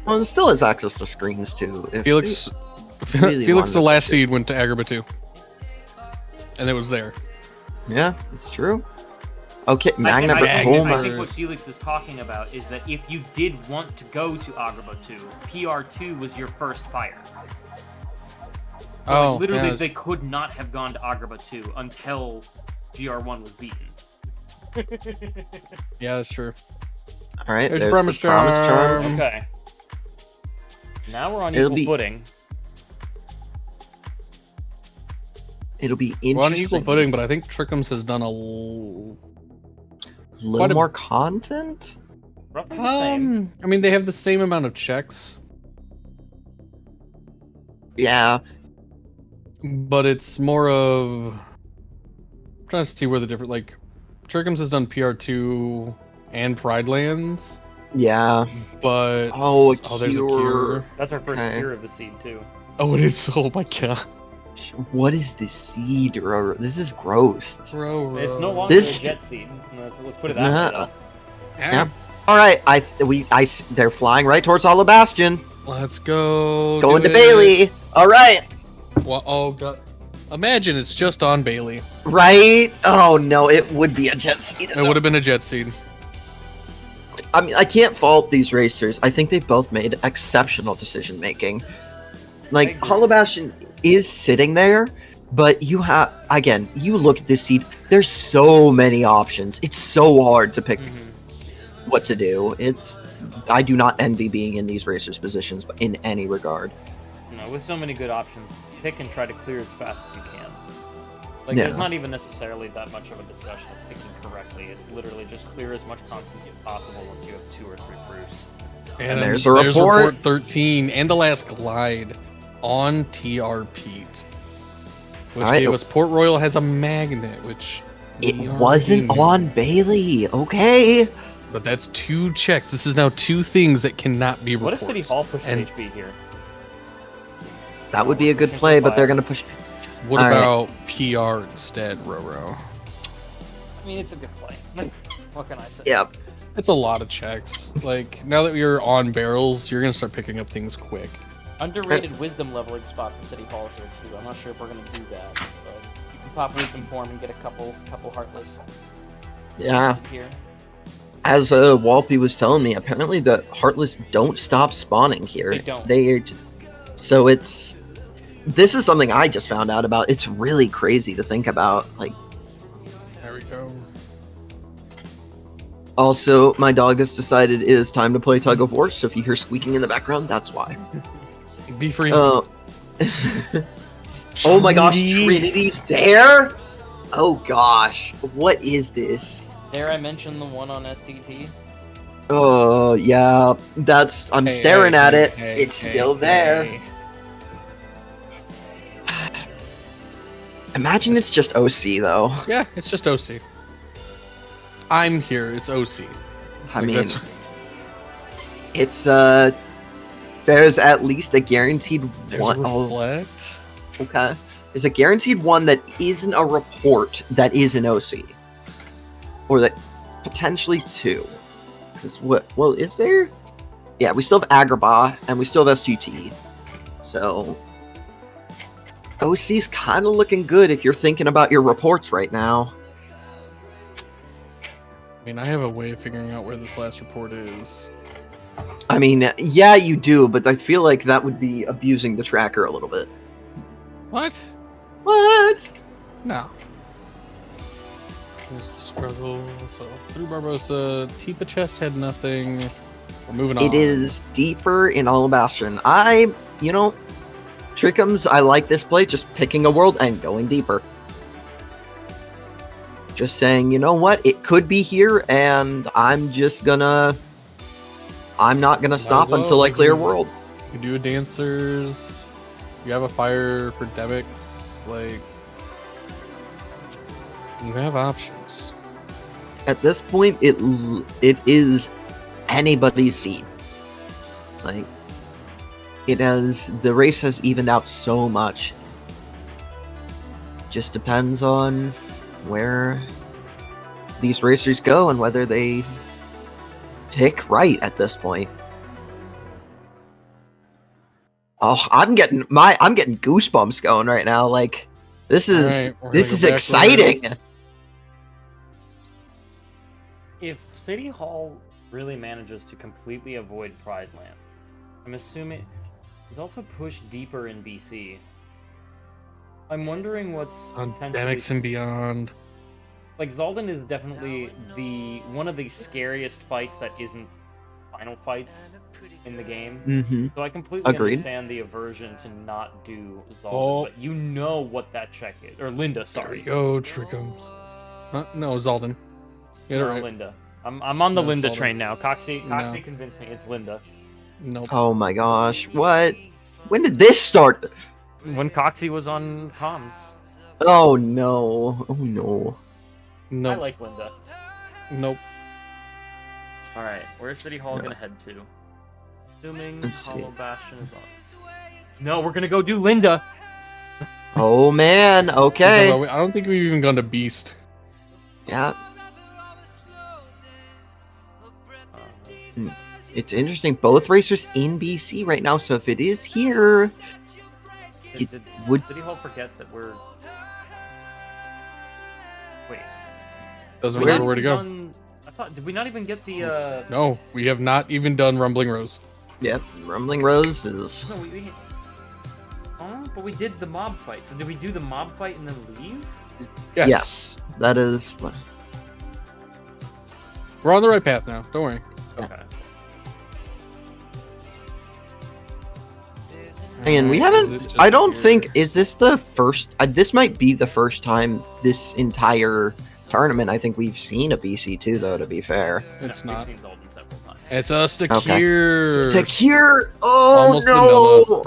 Well, it still has access to screens too. If Felix, really Felix, the wanted to last push it. seed went to Agrabah 2, and it was there. Yeah, it's true. Okay, I Magna think, I Brahoma. think what Felix is talking about is that if you did want to go to Agrabah 2, PR2 was your first fire. Oh, Like, literally, yeah. they could not have gone to Agrabah 2 until GR1 was beaten. Yeah, that's true. All right, There's there's Promise the promise Charm. charm. Okay. Now we're on It'll equal be footing. It'll be interesting. We're on equal footing, but I think Trickums has done a A little quite a- more content. Roughly the same. I mean, they have the same amount of checks, Yeah, but it's more of. I'm trying to see where the different like. Trickums has done PR2 and Pride Lands, yeah. but Oh, a there's a cure. cure. That's our first Okay. cure of the seed, too. Oh, it is. Oh my god, What is this seed? This is gross. bro. It's no longer This- a jet seed. Let's put it that way, though. Yeah. All right, they're flying right towards Alabastion. Let's go. Going do to it. Bailey. All right, Well, oh god. Imagine it's just on Bailey. right. Oh no, it would be a jet seed. It would have been a jet seed. I mean, I can't fault these racers. I think they've both made exceptional decision making. Like, agree. Holobastion is sitting there, but you have, again, you look at this seed, there's so many options. It's so hard to pick what to do. I do not envy being in these racers' positions in any regard. No, with so many good options, pick and try to clear as fast as you can. Like, Yeah. there's not even necessarily that much of a discussion of picking correctly. It's literally just clear as much content as possible once you have 2 or 3 proofs. And there's a report. 13 and the last glide on TR Pete. Which All right. gave us Port Royal has a magnet, which It we wasn't already knew. on Bailey. Okay. But that's 2 checks. This is now 2 things that cannot be What if reports. City Hall pushes And HB here? That would be a good play, but they're going to push. what All right. about PR instead, Roro? I mean, it's a good play. What can I say? Yeah. It's a lot of checks. Like, now that you're on barrels, you're going to start picking up things quick. Underrated wisdom leveling spot for City Hall here, too. I'm not sure if we're going to do that, but you can pop wisdom form and get a couple heartless Yeah. here. As Walpy was telling me, apparently the Heartless don't stop spawning here. They don't. So this is something I just found out about. It's really crazy to think about. Like, There we go. also, my dog has decided it is time to play tug of war. So if you hear squeaking in the background, that's why. Be free. Oh my gosh, Trinity's there? Oh gosh, what is this? Dare I mention the one on STT? Oh yeah, I'm Hey, staring hey, at hey, it. hey, It's hey, still there. hey. Imagine it's just OC though. Yeah, it's just OC. I'm here. It's OC. I Like, mean, that's- it's there's at least a guaranteed There's one. a Oh, reflect. okay. There's a guaranteed one that isn't a report that is an OC, or that potentially 2. Because what? Well, is there? Yeah, we still have Agrabah and we still have SGT. So OC's kind of looking good if you're thinking about your reports right now. I mean, I have a way of figuring out where this last report is. I mean, yeah, you do, but I feel like that would be abusing the tracker a little bit. What? What? No. There's the struggle. So through Barbosa, Tifa Chess had nothing. We're moving on. It is deeper in Alabastion. Trickums, I like this play, just picking a world and going deeper. Just saying, you know what, it could be here, and I'm not gonna stop well, until I clear mhm. world. You do a dancers. You have a fire for Demix. Like, you have options. At this point, it is anybody's seed. Like, the race has evened out so much. Just depends on where these racers go and whether they pick right at this point. Oh, I'm getting goosebumps going right now. Like, this is exciting. If City Hall really manages to completely avoid Pride Land, I'm assuming it's also pushed deeper in BC. I'm wondering what's On potentially... Demix and beyond. Like, Zaldin is definitely one of the scariest fights that isn't final fights in the game. Mm-hmm. So I completely Agreed. understand the aversion to not do Zaldin, but you know what that check is. Or Linda, sorry. There we go, Trikkums. No, Zaldin. Get it No, right. Linda. I'm on the No, Linda Zaldin. train now. Coxie No. convinced me it's Linda. Nope. Oh my gosh, what? When did this start? When Coxie was on comms. Oh no, oh no. Nope. I like Linda. Nope. Alright, where's City Hall gonna head to? Assuming Let's see. Hollow Bastion is on. No, we're gonna go do Linda! Oh man, okay. I don't think we've even gone to Beast. Yeah. It's interesting. Both racers in BC right now, so if it is here, it Did would. City Hall forget that we're... Wait. Doesn't Did we remember not where to go. even did we not even get the, No, we have not even done Rumbling Rose. Yep, Rumbling Rose is. No, we... Oh, but we did the mob fight. So did we do the mob fight and then leave? Yes, that is what. We're on the right path now. Don't worry. Okay. And we Is haven't. it just I don't here? think. Is this the first? This might be the first time this entire tournament. I think we've seen a BC2, though. To be fair, It's No, not. We've seen Zolden several times. It's us to Okay. cure. to cure. Oh Almost no!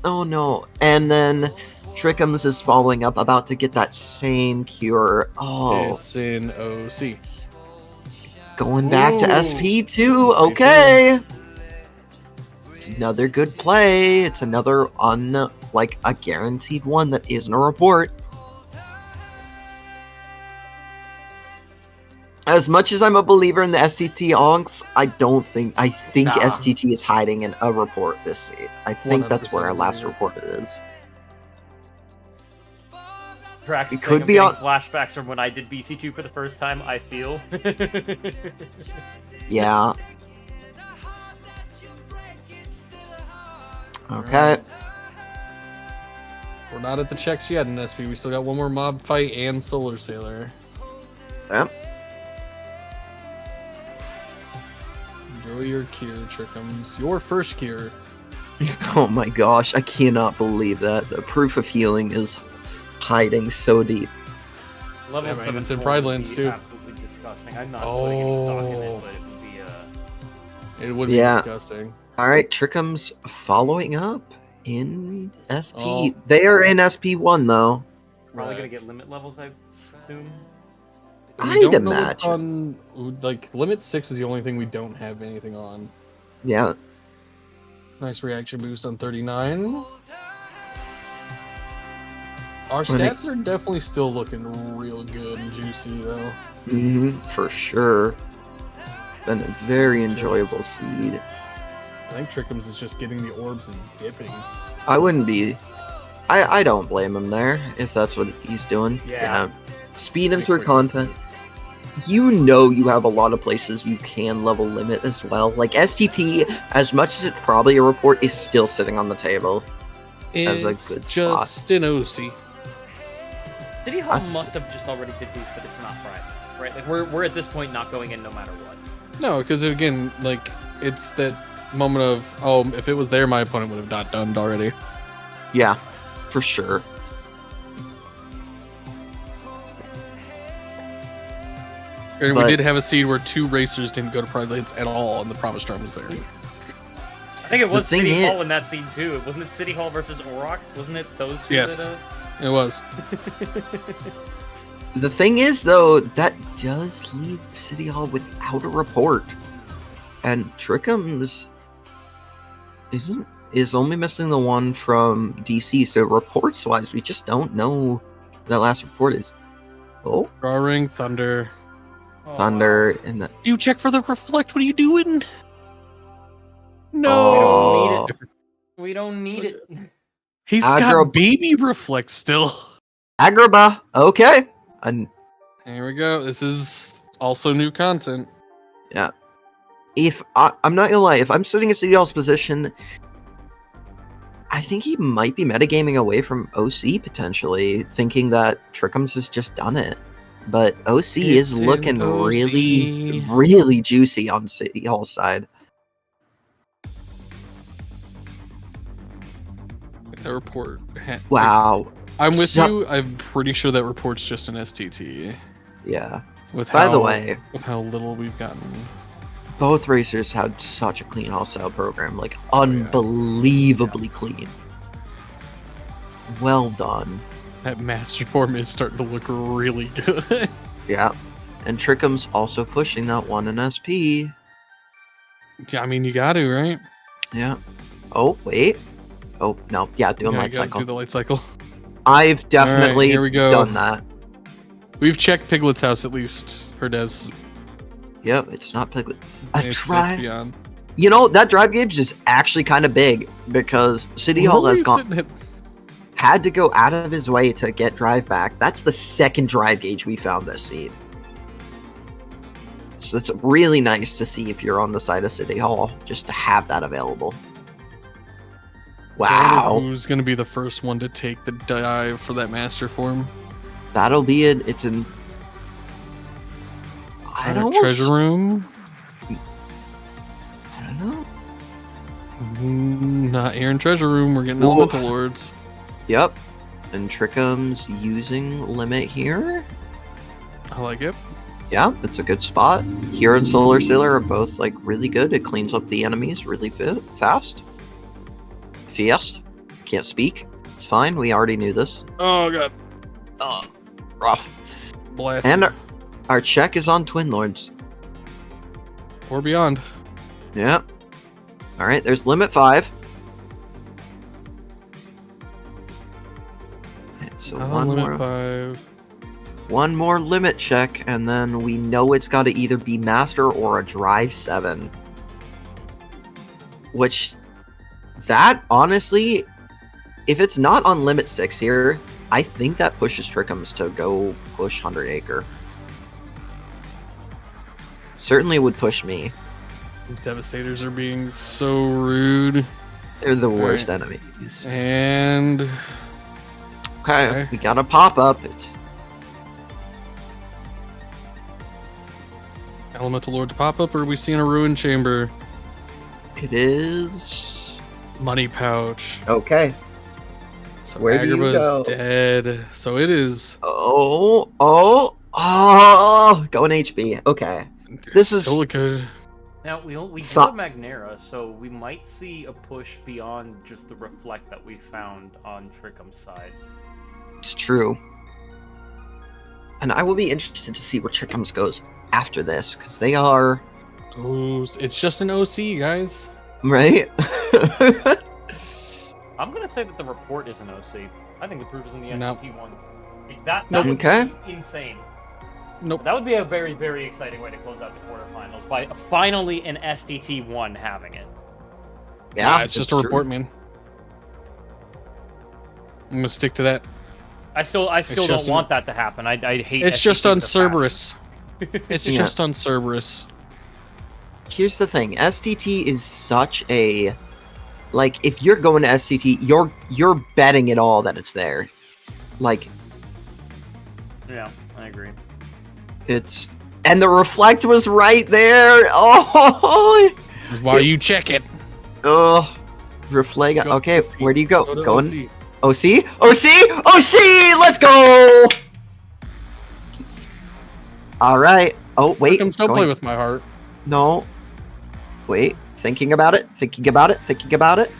Oh no! And then Trikkums is following up, about to get that same cure. Oh, It's in OC. going back to Ooh. SP2. Okay. It's another good play. It's another a guaranteed one that isn't a report. As much as I'm a believer in the STT onks, I think Nah. STT is hiding in a report this seed. I think that's where our 100% last agree. report is. Drax It is could saying I'm be getting on- flashbacks from when I did BC2 for the first time, I feel. Yeah. Okay. We're not at the checks yet in SP. We still got one more mob fight and Solar Sailor. Yep. Enjoy your cure, Trikkums. Your first cure. Oh my gosh, I cannot believe that. The proof of healing is hiding so deep. Level Yeah, man, 7 it's in would Pride be Lands, too. absolutely disgusting. I'm not putting any stock in Oh. it, but it would be It would be Yeah. disgusting. Alright, Trikkums following up in SP. Oh. They are in SP1 though. probably Right. gonna get limit levels, I assume. We I'd don't know what's imagine. on. Like, Limit 6 is the only thing we don't have anything on. Yeah. Nice reaction boost on 39. Our When it- stats are definitely still looking real good and juicy, though. For sure. Been a very enjoyable seed. I think Trikkums is just getting the orbs and dipping. I wouldn't be. I don't blame him there if that's what he's doing. Yeah. Speed him through content. You know you have a lot of places you can level limit as well. Like STT, as much as it's probably a report, is still sitting on the table. As a It's good just an OC. City Hall That's- must have just already did these, but it's not Pride, right? Like we're at this point not going in no matter what. No, because again, like, it's that moment of, oh, if it was there, my opponent would have not done already. Yeah, for sure. And But- we did have a seed where two racers didn't go to Pride Lands at all, and the Promise Charm was there. think it was thing City is- Hall in that scene too. Wasn't it City Hall versus Orox? Wasn't it those two? Yes. That, It was. The thing is, though, that does leave City Hall without a report, and Trikkums is only missing the one from DC. So reports wise, we just don't know who that last report is. Oh, Roaring Thunder. Oh, Thunder wow. and the You check for the reflect. What are you doing? No. Oh. We don't need it. He's Agro- got baby reflect still. Agrabah. Okay, and Here we go. This is also new content. if I'm not gonna lie, if I'm sitting in City Hall's position, I think he might be metagaming away from OC potentially, thinking that Trikkums has just done it. But OC It's is in looking OC. really juicy on City Hall's side. That report. Wow. I'm with So- you. I'm pretty sure that report's just an STT. Yeah. With By how, the way, with how little we've gotten. both racers had such a clean hostile program, like unbelievably clean. Well done. That master form is starting to look really good. Yeah. And Trickums also pushing that one in SP. Yeah, I mean, you got to, right? Yeah. Oh, wait. Oh, no. Yeah, doing Yeah, light you gotta cycle. do the light cycle. I've definitely here we go. done that. We've checked Piglet's house at least. Herdez. Yep, it's not Piglet. It's beyond. You know, that drive gauge is actually kind of big because City Hall has had to go out of his way to get drive back. That's the second drive gauge we found this seed. So it's really nice to see if you're on the side of City Hall, just to have that available. Wow. Who's going to be the first one to take the dive for that master form? That'll be it. It's in... I don't Treasure room? I don't know. Not here in treasure room. We're getting Whoa. elemental lords. Yep. And Trickums using limit here. I like it. Yeah, it's a good spot. Here and Solar Sailor are both like really good. It cleans up the enemies really fast. Can't speak. It's fine. We already knew this. Oh god. Rough. Blast. And our check is on Twin Lords. Or beyond. Yeah. All right. There's limit 5. Alright, so Limit 5. one more limit check, and then we know it's got to either be Master or a Drive 7. Which, that honestly, if it's not on limit 6 here, I think that pushes Trickums to go push 100 Acre. Certainly would push me. These Devastators are being so rude. They're the Alright. worst enemies. And Okay, we got a pop up. It's elemental lords pop up, or are we seeing a ruined chamber? It is Money pouch. okay. So Where do you Agrabah's go? dead. So it is. Oh, going HB. Okay. This is- still good. Now we do Thought- have Magnera, so we might see a push beyond just the reflect that we found on Trickum's side. It's true. And I will be interested to see where Trickums goes after this, because they are Oh, it's just an OC, guys. right. I'm gonna say that the report is an OC. I think the proof is in the No. ST one. That Nope. would Okay. be insane. Nope. That would be a very, very exciting way to close out the quarterfinals by finally an STT1 having it. Yeah, It's just a report, man. I'm gonna stick to that. I still don't just want that to happen. I hate. It's just STT on with a Cerberus. It's Yeah. just on Cerberus. Here's the thing: STT is such a like. If you're going to STT, you're betting it all that it's there. Like Yeah, I agree. it's and the reflect was right there. Oh, This is why you check it. oh, reflect. Go Okay, OC. where do you go? Go to Going OC. OC. Let's go. All right. Oh wait. Don't going- play with my heart. No. Wait. Thinking about it. Thinking about it. Thinking about it.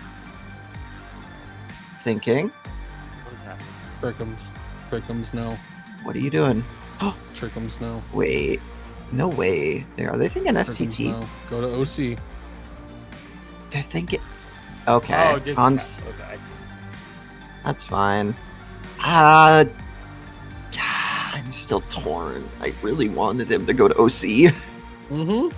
Thinking. What is happening? Trickums, no. What are you doing? Trickums, no. Wait. No way. Are they thinking Trickums, STT? no. Go to OC. They're thinking. Okay. Oh, okay, I see. That's fine. I'm still torn. I really wanted him to go to OC. Mm-hmm.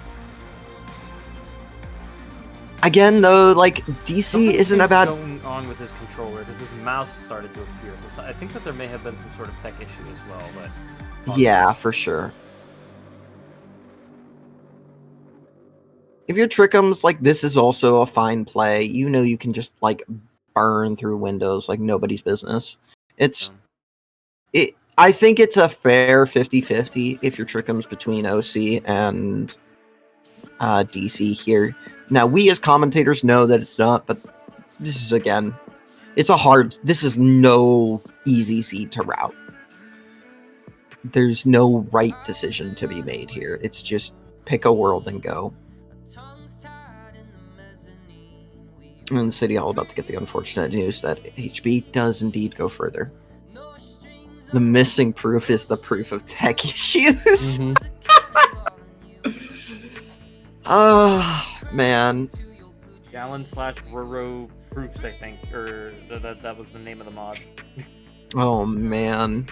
Again, though, like, DC Something isn't is about. going on with his controller because his mouse started to appear. So I think that there may have been some sort of tech issue as well. But Yeah, for sure. If you're Trickums, like, this is also a fine play. You know you can just, like, burn through windows like nobody's business. I think it's a fair 50-50 if you're Trickums between OC and DC here. Now, we as commentators know that it's not, but this is, again, this is no easy seed to route. There's no right decision to be made here. It's just pick a world and go. And the City Hall about to get the unfortunate news that HB does indeed go further. The missing proof is the proof of tech issues. Mm-hmm. Man. Gallon/Roro proofs, I think, or that was the name of the mod. Oh man.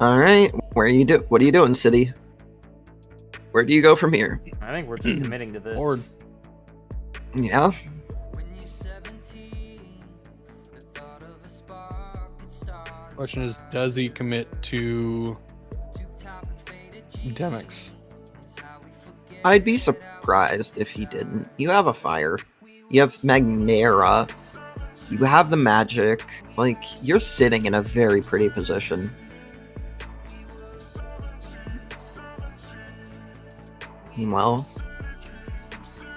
All right, what are you doing, City? Where do you go from here? I think we're just committing to this. Forward. Yeah. Question is, does he commit to Demix? I'd be surprised if he didn't. You have a fire. You have Magnera. You have the magic. Like, you're sitting in a very pretty position. Meanwhile,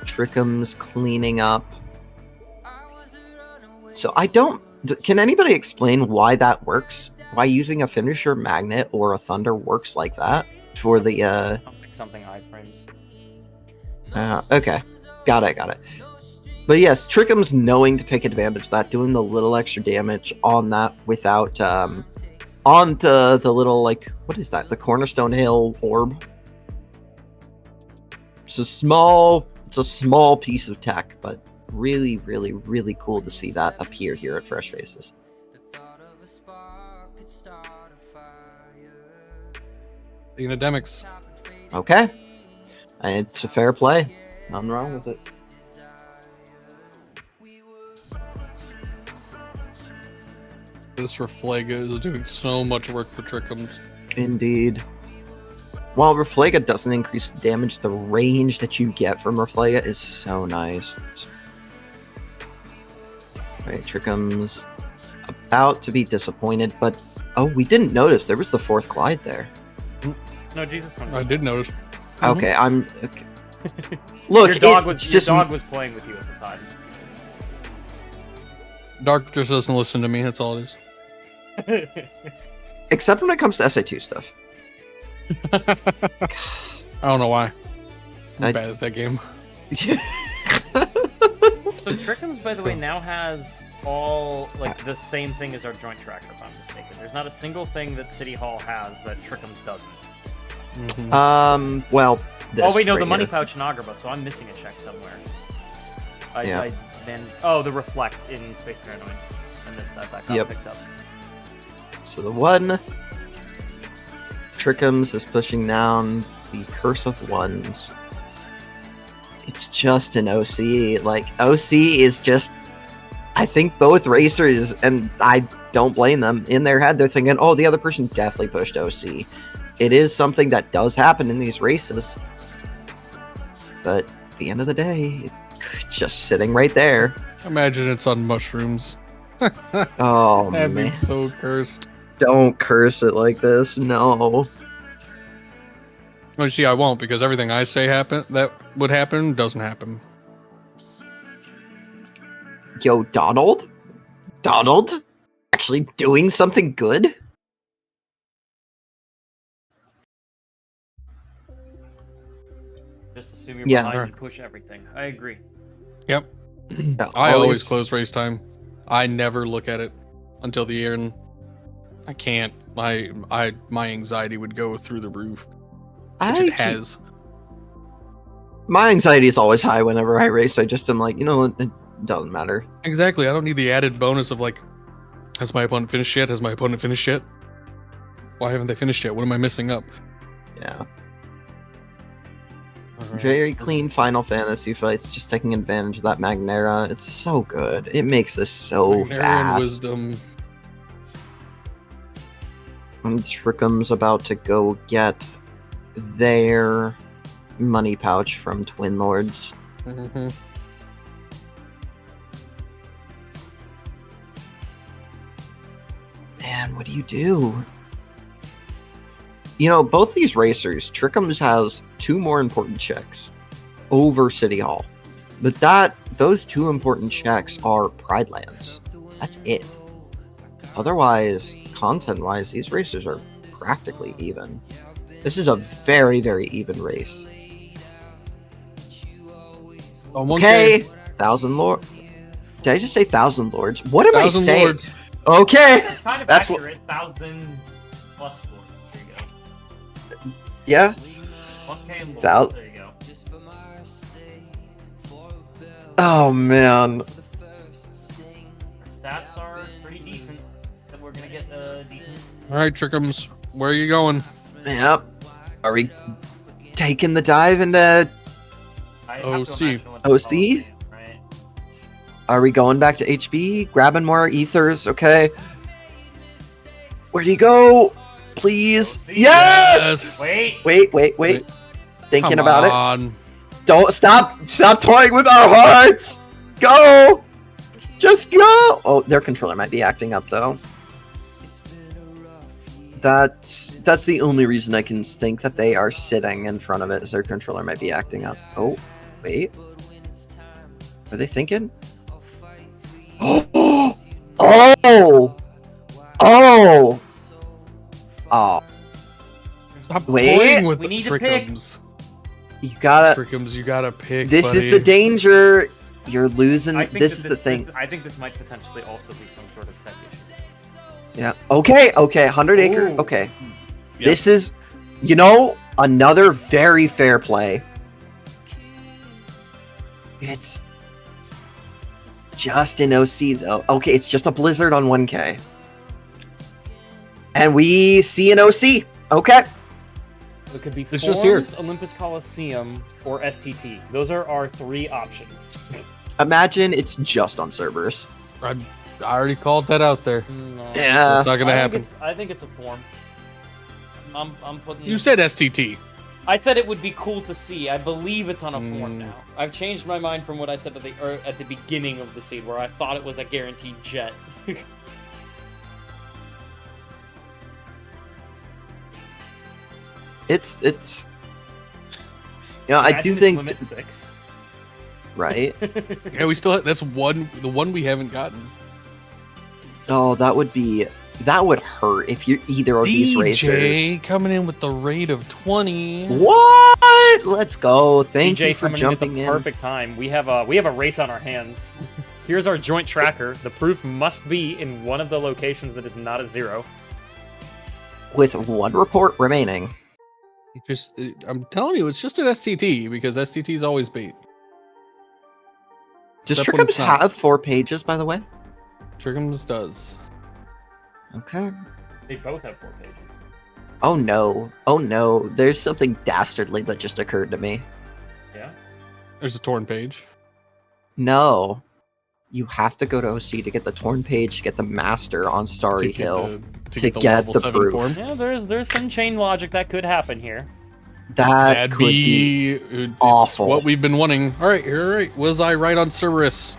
Trickums cleaning up. So can anybody explain why that works? Why using a finisher magnet or a thunder works like that for the something iframes. Okay. Got it. But yes, Trickums knowing to take advantage of that, doing the little extra damage on that without on the little, like, what is that? The Cornerstone Hill orb. It's a small piece of tech, but really, really, really cool to see that appear here at Fresh Faces. Being a Demix. Okay. It's a fair play. Nothing wrong with it. This Reflega is doing so much work for Trickums. Indeed. While Reflega doesn't increase the damage, the range that you get from Reflega is so nice. Alright, Trickums about to be disappointed, but we didn't notice there was the fourth glide there. No, Jesus. I did notice. Okay, okay. Look, your dog was playing with you at the time. Dark just doesn't listen to me, that's all it is. Except when it comes to SA2 stuff. I don't know why. I'm bad at that game. So Trickums, by the way, now has all the same thing as our joint tracker, if I'm mistaken. There's not a single thing that City Hall has that Trickums doesn't. Mm-hmm. Well, oh wait, no, the money here. pouch in Agrabah, so I'm missing a check somewhere. Yeah. The reflect in Space Paranoids. I missed that. That got picked up. So the one Trickums is pushing down the Curse of Ones. It's just an OC. Like, OC is just, I think both racers, and I don't blame them, in their head they're thinking, oh, the other person definitely pushed OC. It is something that does happen in these races. But at the end of the day, it's just sitting right there. Imagine it's on mushrooms. Oh, That'd man. be so cursed. Don't curse it like this. No. Well, see, I won't, because everything I say that would happen doesn't happen. Yo, Donald? Donald? Actually doing something good? Just assume you're Yeah. behind and push everything. I agree. Yep. Yeah, I always close race time. I never look at it until the end. I can't. My anxiety would go through the roof, which it has. My anxiety is always high whenever I race. I just am like, you know what? It doesn't matter. Exactly. I don't need the added bonus of like, has my opponent finished yet? Has my opponent finished yet? Why haven't they finished yet? What am I missing up? Yeah. Alright. Very clean Final Fantasy fights, just taking advantage of that Magnera. It's so good. It makes this so Magnera and fast. Wisdom. And Trickums about to go get their money pouch from Twin Lords. Mm-hmm. Man, what do you do? You know, both these racers, Trickums has 2 more important checks over City Hall. But those 2 important checks are Pride Lands. That's it. Otherwise, content-wise, these racers are practically even. This is a very, very even race. Okay, 1,000 Lords. Did I just say 1,000 Lords? What am I saying? Lords. Okay, That's kind of That's accurate. 1,000 plus lords. There you go. yeah. 1K and Thou- lords. There you go. Oh man. Our stats are pretty decent. Then we're gonna get decent. All right, Trickums, where are you going? Yep. Are we taking the dive into? I have OC. to imagine what the OC? policy is, right? Are we going back to HB? Grabbing more ethers? Okay. Where do you go? Please. OC. Yes. Wait. Wait. Thinking Come about it. on. Don't stop toying with our hearts. Go. Just go. Oh, their controller might be acting up though. That's the only reason I can think that they are sitting in front of it, is their controller might be acting up. Oh, wait. Are they thinking? Oh! Stop Wait. playing with We the need to pick. Trickums. You gotta. Trickums, you gotta pick. This is buddy. the danger. You're losing. I think This that is the thing. I think this might potentially also be some sort of tech issue. Yeah. Okay. 100 acre. Ooh. Okay. Yep. This is, another very fair play. It's just an OC though. Okay, it's just a blizzard on 1K. And we see an OC. Okay. It could be It's just here. Forms, Olympus Coliseum, or STT. Those are our 3 options. Imagine it's just on Cerberus. I already called that out there. No. Yeah. It's not gonna happen. I think it's a form. I'm putting. You said STT. I said it would be cool to see. I believe it's on a form Mm. now. I've changed my mind from what I said at the beginning of the seed, where I thought it was a guaranteed jet. It's. I do Imagine it's think. limit 6. Right. Yeah, we still have, that's the one we haven't gotten. Oh, that would hurt if you're either of these racers. DJ coming in with the rate of 20. What? Let's go. Thank CJ you for coming jumping in at in. the perfect time. We have a race on our hands. Here's our joint tracker. The proof must be in one of the locations that is not a 0. With 1 report remaining. I'm telling you, it's just an STT because STT is always bait. Does Except when Trickums it's not. have 4 pages, by the way? Trickums does. Okay. They both have 4 pages. Oh no. There's something dastardly that just occurred to me. Yeah. There's a torn page. No. You have to go to OC to get the torn page, to get the master on Starry Hill. To get level the 7 proof. form. Yeah, there's some chain logic that could happen here. That could be it's awful. what we've been wanting. All right. Was I right on Cerberus?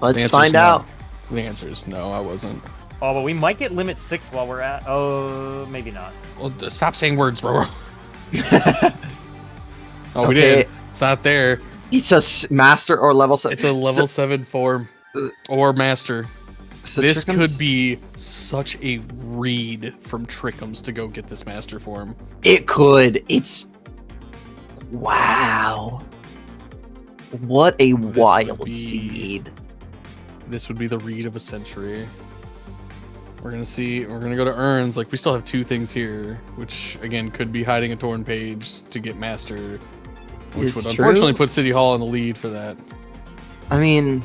Let's answer's find no. out. The answer is no, I wasn't. Oh, but we might get limit 6 while we're at. Oh, maybe not. Well, stop saying words, Roro. Oh, we Okay. did. It's not there. It's a master or level 7. It's a level 7 form or master. So This Trickums- could be such a read from Trickums to go get this master form. It could. It's Wow. What a would wild be- seed. This would be the read of a century. We're gonna go to urns. Like, we still have 2 things here, which again could be hiding a torn page to get master, which It's would true. unfortunately put City Hall in the lead for that. I mean,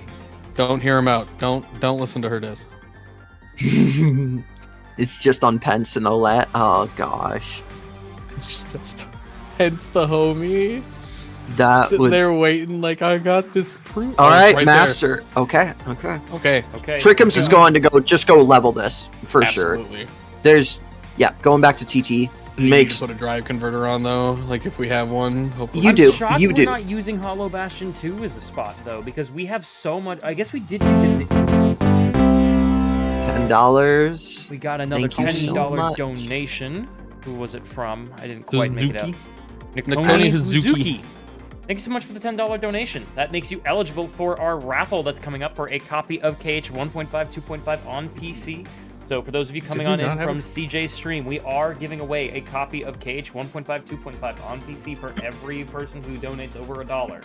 Don't hear him out. Don't listen to her, Des. it's just on pence and Olette. Oh gosh, It's just hence the homie that sitting would. there waiting like, I got this proof. All Oh, right, it's there. master. Okay, okay. Okay, Okay. Trickums is going to go level this for sure. absolutely. There's, yeah, going back to TT You need makes. to put a drive converter on though. Like, if we have one, hopefully. You I'm do, shocked you we're do. not using Hollow Bastion 2 as a spot though, because we have so much. I guess we did. $10. We got another Thank you so $10 much. donation. Who was it from? I didn't quite make it out. Nakoni Hazuki. Thank you so much for the $10 donation. That makes you eligible for our raffle that's coming up for a copy of KH 1.5, 2.5 on PC. So for those of you coming we on in not have from a- CJ's stream, we are giving away a copy of KH 1.5, 2.5 on PC for every person who donates over $1.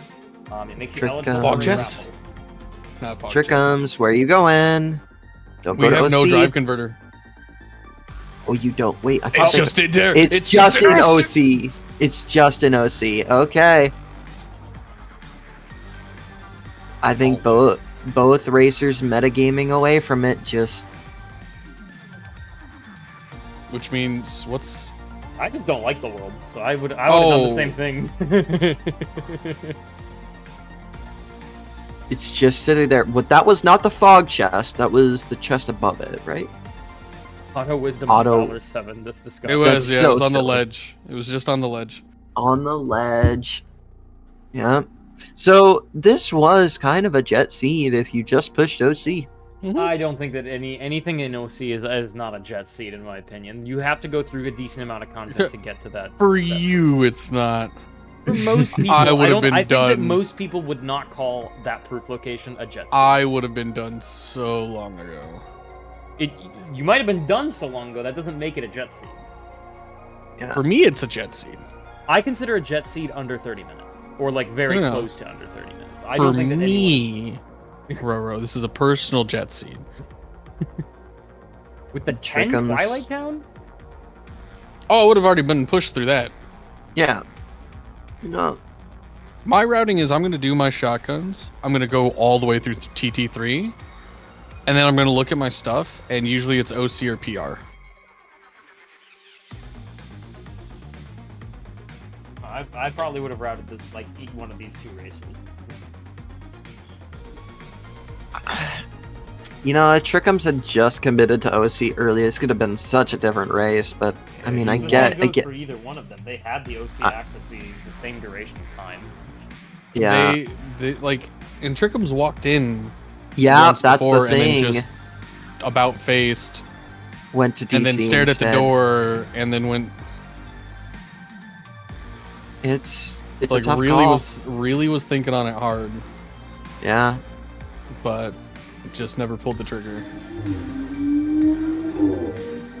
It makes you eligible Trickums. for a Chest? raffle. Not Pog chest. Trickums, where you going? Don't We go to have no OC. drive converter. Oh, you don't. Wait, I thought It's just in there. it's just in there. OC. It's just in OC. Okay. I think both racers metagaming away from it. Just Which means what's I just don't like the world, so I would have done the Oh. same thing. it's just sitting there. But that was not the fog chest. That was the chest above it, right? Auto wisdom Auto- $7. That's it disgusting. was? That's Yeah, so it was on the silly. ledge. It was just on the ledge. On the ledge. Yeah. So this was kind of a jet seed if you just pushed OC. I don't think that anything in OC is not a jet seed in my opinion. You have to go through a decent amount of content to get to that. For that- you, it's not. For most people, I would have been I think that done. most people would not call that proof location a jet seed. I would have been done so long ago. You might have been done so long ago. That doesn't make it a jet seed. Yeah. For me, it's a jet seed. I consider a jet seed under 30 minutes, or like very No. close to under 30 minutes. I For don't think that anyone. me, Roro, this is a personal jet seed. With the 10 Trickums. Twilight Town? Oh, I would have already been pushed through that. Yeah. No. My routing is I'm going to do my shotguns. I'm going to go all the way through TT3. And then I'm going to look at my stuff, and usually it's OC or PR. I probably would have routed this like each one of these 2 racers. You know, if Trickums had just committed to OC earlier, this could have been such a different race. But I mean, I The same get. goes for either one of them. They had the OC access the same duration of time. Yeah. They like, and Trickums walked in. Yeah, once that's before the thing. And then just about faced, Went to DC and then stared at the instead. door, and then went It's like a tough really call. really was thinking on it hard, Yeah. but just never pulled the trigger.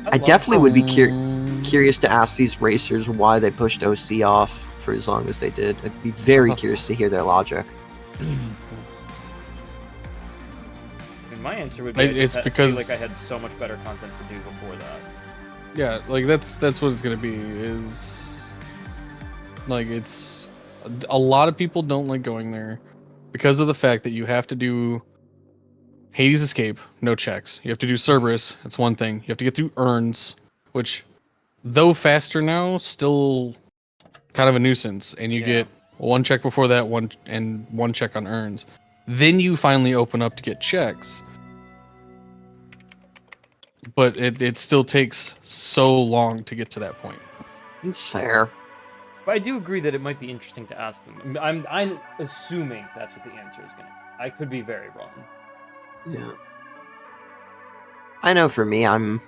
I love definitely would be Um, curious to ask these racers why they pushed OC off for as long as they did. I'd be very curious to hear their logic. And my answer would be It's I feel because- like I had so much better content to do before that. Yeah, like that's what it's gonna be. Is like it's a lot of people don't like going there because of the fact that you have to do Hades Escape, no checks. You have to do Cerberus, that's one thing. You have to get through urns, which though faster now, still kind of a nuisance. And you Yeah. get one check before that, one check on urns. Then you finally open up to get checks. But it still takes so long to get to that point. It's fair. But I do agree that it might be interesting to ask them. I'm assuming that's what the answer is going to be. I could be very wrong. Yeah. I know for me, I'm.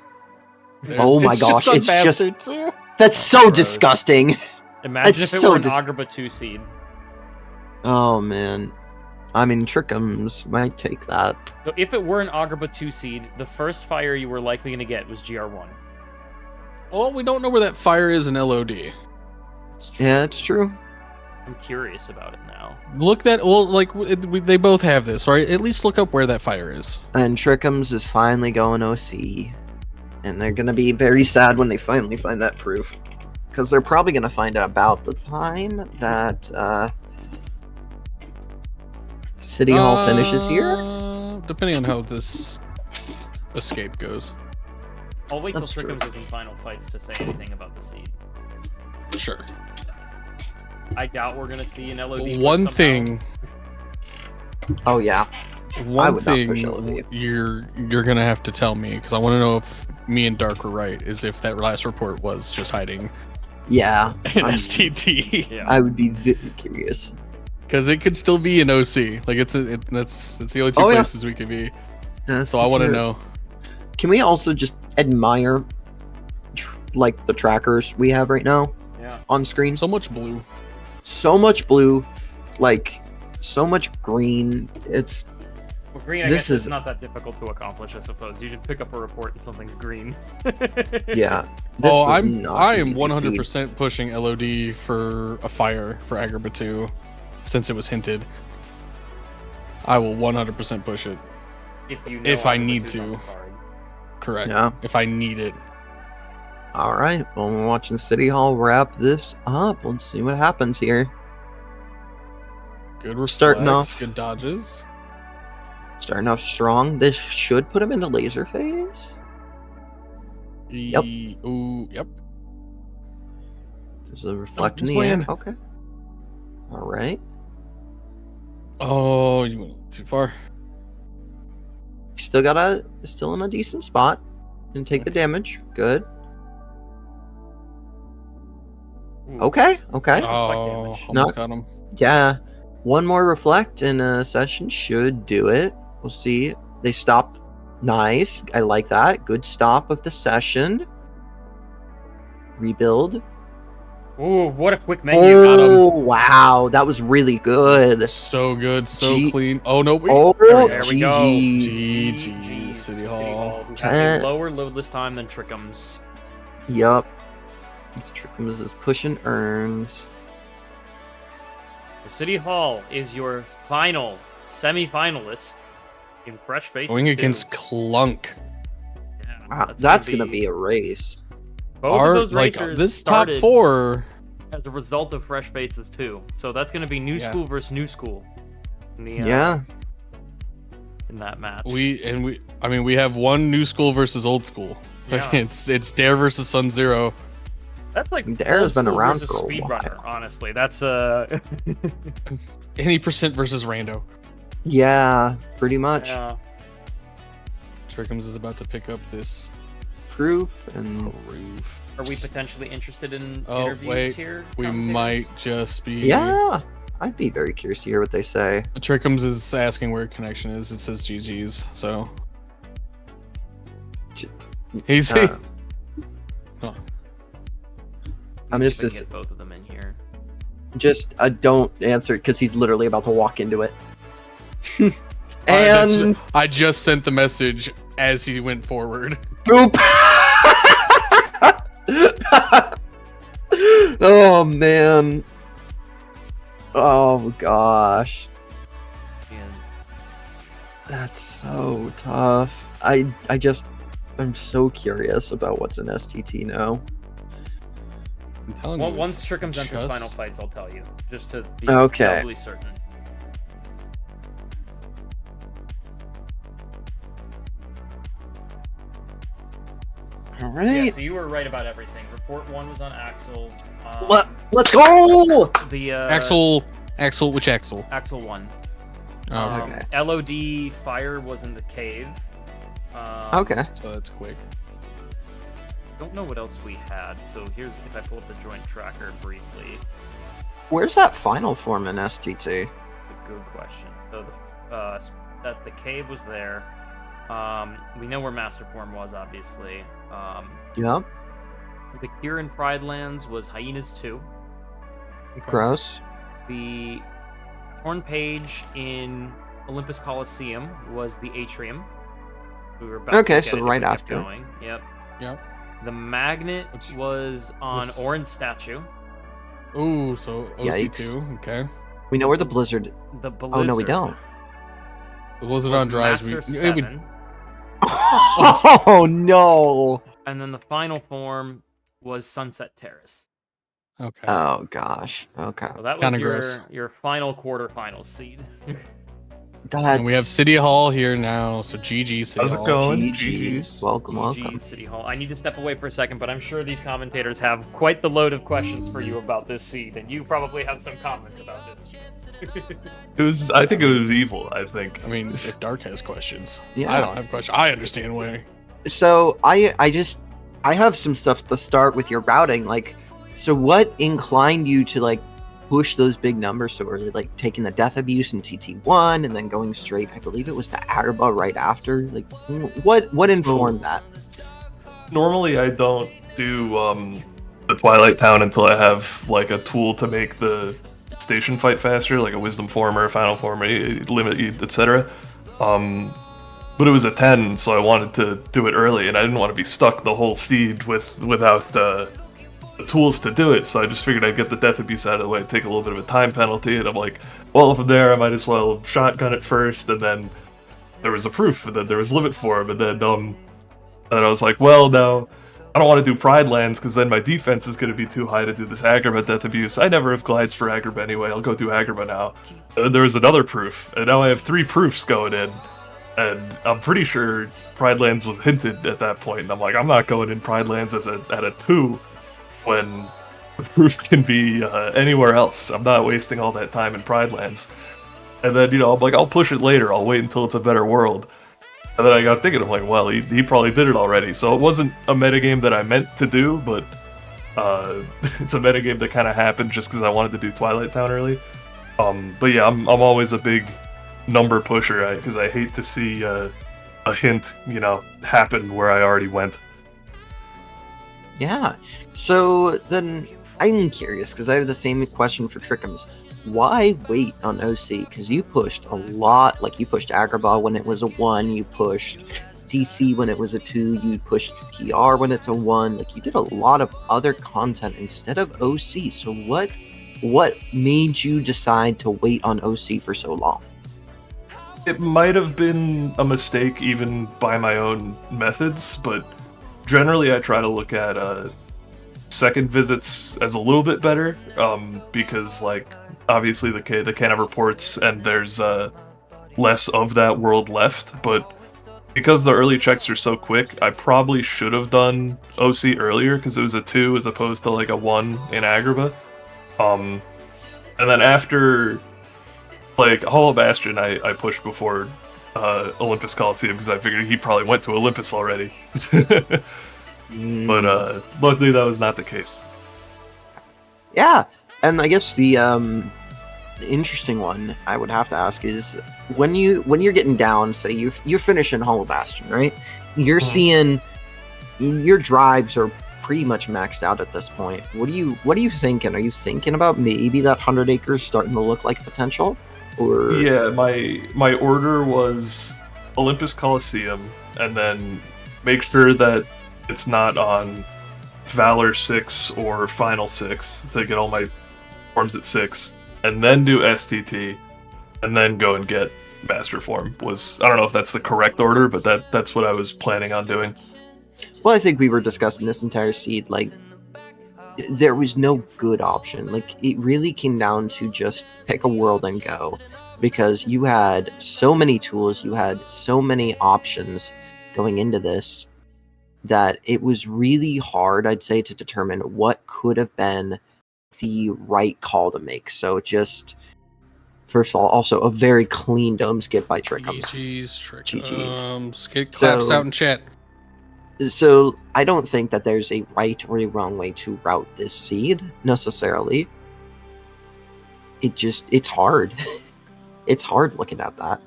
Oh my gosh, on it's just. Bastard too. That's so disgusting. Imagine That's if it so were an dis- Agrabah 2 seed. Oh man. I mean, Trickums might take that. So if it were an Agrabah 2 seed, the first fire you were likely going to get was GR1. Well, we don't know where that fire is in LOD. It's true. Yeah, it's true. I'm curious about it now. Look that. Well, like they both have this, right? At least look up where that fire is. And Trikkums is finally going OC. And they're going to be very sad when they finally find that proof. Because they're probably going to find out about the time that City Hall finishes here. Depending on how this escape goes. I'll wait till That's true. Trikkums is in final fights to say anything about the seed. Sure. I doubt we're gonna see an LOD. One somehow. thing. Oh, yeah. One would not push thing LOD. you're gonna have to tell me, because I want to know if me and Dark were right, is if that last report was just hiding Yeah. an I'm- STT, Yeah. I would be very curious. because it could still be an OC. Like that's the only two Oh, yeah. places we could be. Yeah, So I want to STT. know. Can we also just admire like the trackers we have right now Yeah. on screen? So much blue. So much blue, like so much green. It's Well, green, I This guess, is- is not that difficult to accomplish, I suppose. You should pick up a report and something's green. yeah. This Oh, was I not am an easy 100% pushing LOD for a fire for Agrabah 2, since it was hinted. I will 100% push it. If you If I Agrabah need 2's on to. the card. Correct. Yeah. If I need it. All right. Well, we're watching City Hall wrap this up. Let's see what happens here. Good reflex, Starting off- good dodges. Starting off strong. This should put him into laser phase. Yep. Ooh, yep. There's a reflect in just the air. land. Okay. All right. Oh, you went too far. Still in a decent spot. Didn't take the damage. Good. Ooh. Okay. Okay. Reflect Oh, damage. almost No. got him. Yeah. One more reflect in a session should do it. We'll see. They stopped. Nice. I like that. Good stop of the session. Rebuild. Ooh, what a quick menu. Got him. Oh, wow. That was really good. So good, so G- clean. Oh no, wait. Oh, There we There go. we go. GG's. GG's, City Hall. Who has Ten- a lower loadless time than Trikkums. Yup. Mr. Trikkums is pushing earns. So City Hall is your final semi-finalist in Fresh Faces Going 2. against Clunk. Yeah, Wow, that's gonna be a race. both Our, of those like, racers this top started four. as a result of Fresh Faces 2. So that's going to be New Yeah. School versus New School in the Yeah. in that match. We have one new school versus old school. Yeah. It's Dare versus Sun Zero. That's like Dare has old been school around versus for a Speedrunner, while. honestly. That's Any percent versus Rando. Yeah, pretty much. yeah. Trickums is about to pick up this Proof and roof. Are we potentially interested in Oh, interviews wait. here? We commentators? might just be. yeah, I'd be very curious to hear what they say. Trickums is asking where connection is. It says GG's. So J- he's. Uh, Huh. I'm Let's just see if we can get both of them in here. don't answer because he's literally about to walk into it. That's- and I just sent the message as he went forward. boop. Oh man. Oh gosh. And That's so tough. I'm so curious about what's in STT now. I'm telling you, once it's Trickums enters just- final fights, I'll tell you. Just to be Okay. doubly certain. All Yeah, right. so you were right about everything. Report 1 was on Axel. Let's go. The Axel, which Axel? Axel 1. Oh, Okay. LOD fire was in the cave. Okay. so that's quick. Don't know what else we had. So here's if I pull up the joint tracker briefly. Where's that final form in STT? A good question. So that the cave was there. We know where Master Form was, obviously. Yep. The Kieran Pride Lands was Hyenas 2. Gross. The Torn Page in Olympus Coliseum was the Atrium. We were about Okay, to get so it if right we kept after. Going. Yep. Yep. The Magnet Which was on was- Orange Statue. Oh, so Yikes. OC2. Okay. We know where the Blizzard. The Blizzard. Oh no, we don't. The Blizzard was on Dries. Master We 7, Oh no! and then the final form was Sunset Terrace. okay. Oh gosh. Okay. So that was Kinda gross. your final quarterfinals seed. That's... And we have City Hall here now. So GG City How's it Hall. going? GG's. Welcome, welcome. GG City Hall. I need to step away for a second, but I'm sure these commentators have quite the load of questions for you about this seed, and you probably have some comments about this. I think it was evil. I think. I mean, if Dark has questions, Yeah. I don't have questions. I understand why. So I have some stuff to start with your routing. Like, so what inclined you to like push those big numbers so early, like taking the Death Abuse in TT1 and then going straight, I believe it was to Agrabah right after? Like, what informed that? Normally, I don't do the Twilight Town until I have like a tool to make the station fight faster, like a Wisdom Form or a Final Form, a Limit, etc. But it was a 10, so I wanted to do it early, and I didn't want to be stuck the whole seed without the tools to do it, so I just figured I'd get the Death Abuse out of the way, take a little bit of a time penalty, and I'm like, well, if I'm there, I might as well shotgun it first, and then there was a proof, and then there was Limit Form, and then I was like, well, no, I don't want to do Pride Lands, because then my defense is going to be too high to do this Agrabah Death Abuse. I never have glides for Agrabah anyway, I'll go do Agrabah now. And then there was another proof, and now I have 3 proofs going in, and I'm pretty sure Pride Lands was hinted at that point, and I'm like, I'm not going in Pride Lands at a 2, when the proof can be anywhere else. I'm not wasting all that time in Pride Lands. And then, I'm like, I'll push it later, I'll wait until it's a better world. And then I got thinking, I'm like, well, he probably did it already. So it wasn't a metagame that I meant to do, but it's a metagame that kind of happened just because I wanted to do Twilight Town early. But yeah, I'm always a big number pusher, because I hate to see a hint, happen where I already went. Yeah. So then I'm curious, because I have the same question for Trikkums. Why wait on OC? Because you pushed a lot. Like, you pushed Agrabah when it was a 1. You pushed DC when it was a 2. You pushed PR when it's a 1. Like, you did a lot of other content instead of OC. So what made you decide to wait on OC for so long? It might have been a mistake even by my own methods, but generally I try to look at second visits as a little bit better, because like obviously the can of reports and there's less of that world left, but because the early checks are so quick, I probably should have done OC earlier because it was a 2 as opposed to like a 1 in Agrabah. And then after like Hollow Bastion, I pushed before Olympus Coliseum because I figured he probably went to Olympus already. But luckily that was not the case. Yeah, and I guess the interesting one I would have to ask is when you're getting down, say you're finishing Hollow Bastion, right? You're seeing your drives are pretty much maxed out at this point. What are you thinking? Are you thinking about maybe that 100 acres starting to look like potential? Or yeah, my order was Olympus Coliseum, and then make sure that it's not on Valor 6 or Final 6, so I get all my forms at 6, and then do STT, and then go and get Master Form. I don't know if that's the correct order, but that's what I was planning on doing. Well, I think we were discussing this entire seed, like, there was no good option. Like, it really came down to just pick a world and go, because you had so many tools, you had so many options going into this, that it was really hard, I'd say, to determine what could have been the right call to make. So just, first of all, also a very clean dome skip by Trikkums. Trikkums. Get claps out in chat. So I don't think that there's a right or a wrong way to route this seed, necessarily. It's hard. It's hard looking at that.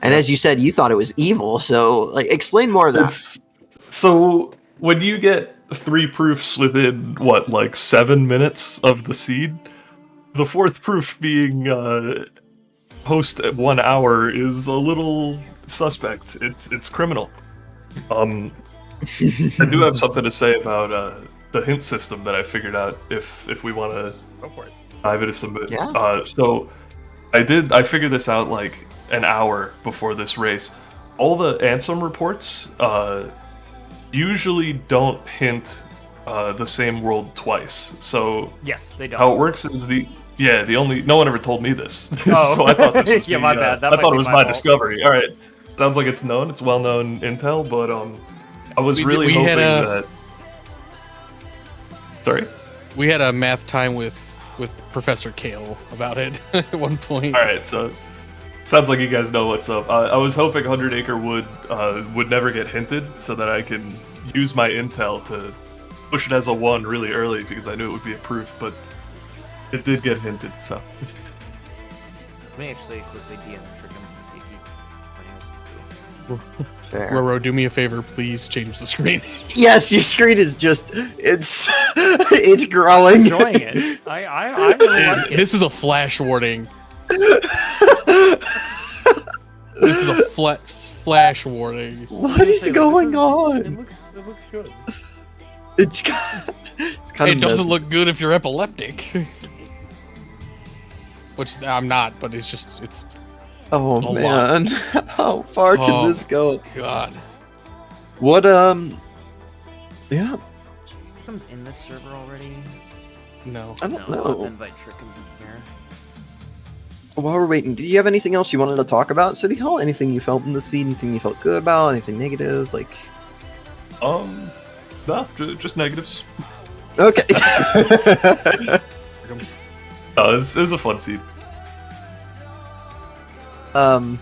And as you said, you thought it was evil, so like explain more of that. So when you get 3 proofs within, 7 minutes of the seed, the 4th proof being post at 1 hour is a little suspect. It's criminal. I do have something to say about hint system that I figured out if we want to Go for it. dive into some. Yeah. So I figured this out like an hour before this race. All the Ansem reports usually don't hint the same world twice. So Yes, they don't. how it works is no one ever told me this. Oh. So I thought this was Yeah, my bad. That I might thought be it was my my fault. discovery. All right, sounds like it's known. It's well-known intel, but I was We really had hoping a- that. Sorry. We had a math time with Professor Kale about it at one point. All right, so sounds like you guys know what's up. I was hoping 100 Acre would never get hinted, so that I can use my intel to push it as a 1 really early because I knew it would be a proof, but it did get hinted. So Let me actually quickly DM Trikkums and see if he's playing us. Fair. Roro, do me a favor, please change the screen. Yes, your screen is it's growing. Enjoying it. I really like it. This is a flash warning. This is a flash warning. What is going It on? looks good. It's kind It of doesn't look good if you're epileptic. Which I'm not, but it's Oh a man, how far can Oh. this go? God. What yeah, Trikkums in this server already? No. I don't No, I'll know. invite Trikkums in here. While we're waiting, do you have anything else you wanted to talk about City Hall? Anything you felt in the scene? Anything you felt good about? Anything negative? Like, no, just negatives. okay. No, this is a fun scene. I'll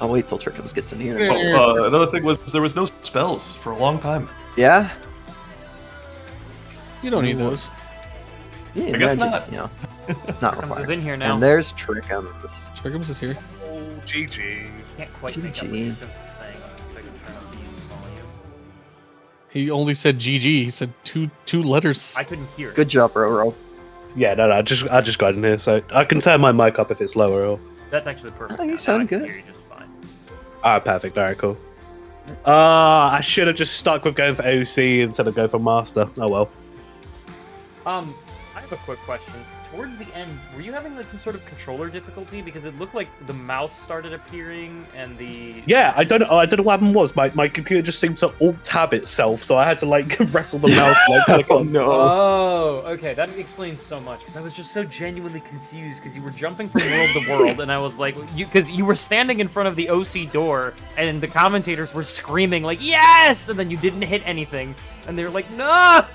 wait till Trikkums gets in here. Oh, another thing was there was no spells for a long time. Yeah, You don't need those. yeah, I guess magic's, you know, not Trikkums is required. in here now. And there's Trikkums. Trickums is here. Oh, GG. Can't quite make out what GG. Trikkums is saying. If I can turn up the volume. He only said GG. He said two letters. I couldn't hear it. Good job, Roro. Yeah, no, I just got in here, so I can turn my mic up if it's lower. Or That's actually perfect. Oh, you now. sound I can good. hear you just fine. perfect. All right, cool. I should have just stuck with going for OC instead of going for Master. Oh well. I have a quick question. Towards the end, were you having like some sort of controller difficulty? Because it looked like the mouse started appearing and the Yeah, I don't know what happened was my computer just seemed to alt tab itself, so I had to like wrestle the mouse like click on. Oh, okay, that explains so much. Because I was just so genuinely confused because you were jumping from world to world, and I was like, because you were standing in front of the OC door, and the commentators were screaming like yes, and then you didn't hit anything, and they were like no.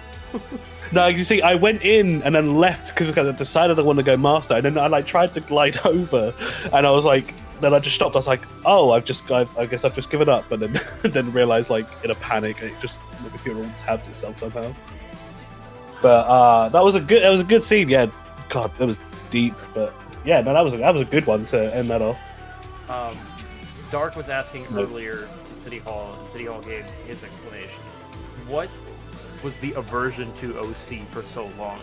No, you see, I went in and then left because I decided I wanted to go Master, and then I like tried to glide over, and I was like, then I just stopped. I was like, oh, I guess I've just given up, but then then realized like in a panic, it just the computer all tabbed itself somehow. But that was a good scene. Yeah, God, it was deep, but yeah, no, that was a good one to end that off. Dark was asking earlier in City Hall, and City Hall gave his explanation. What was the aversion to OC for so long?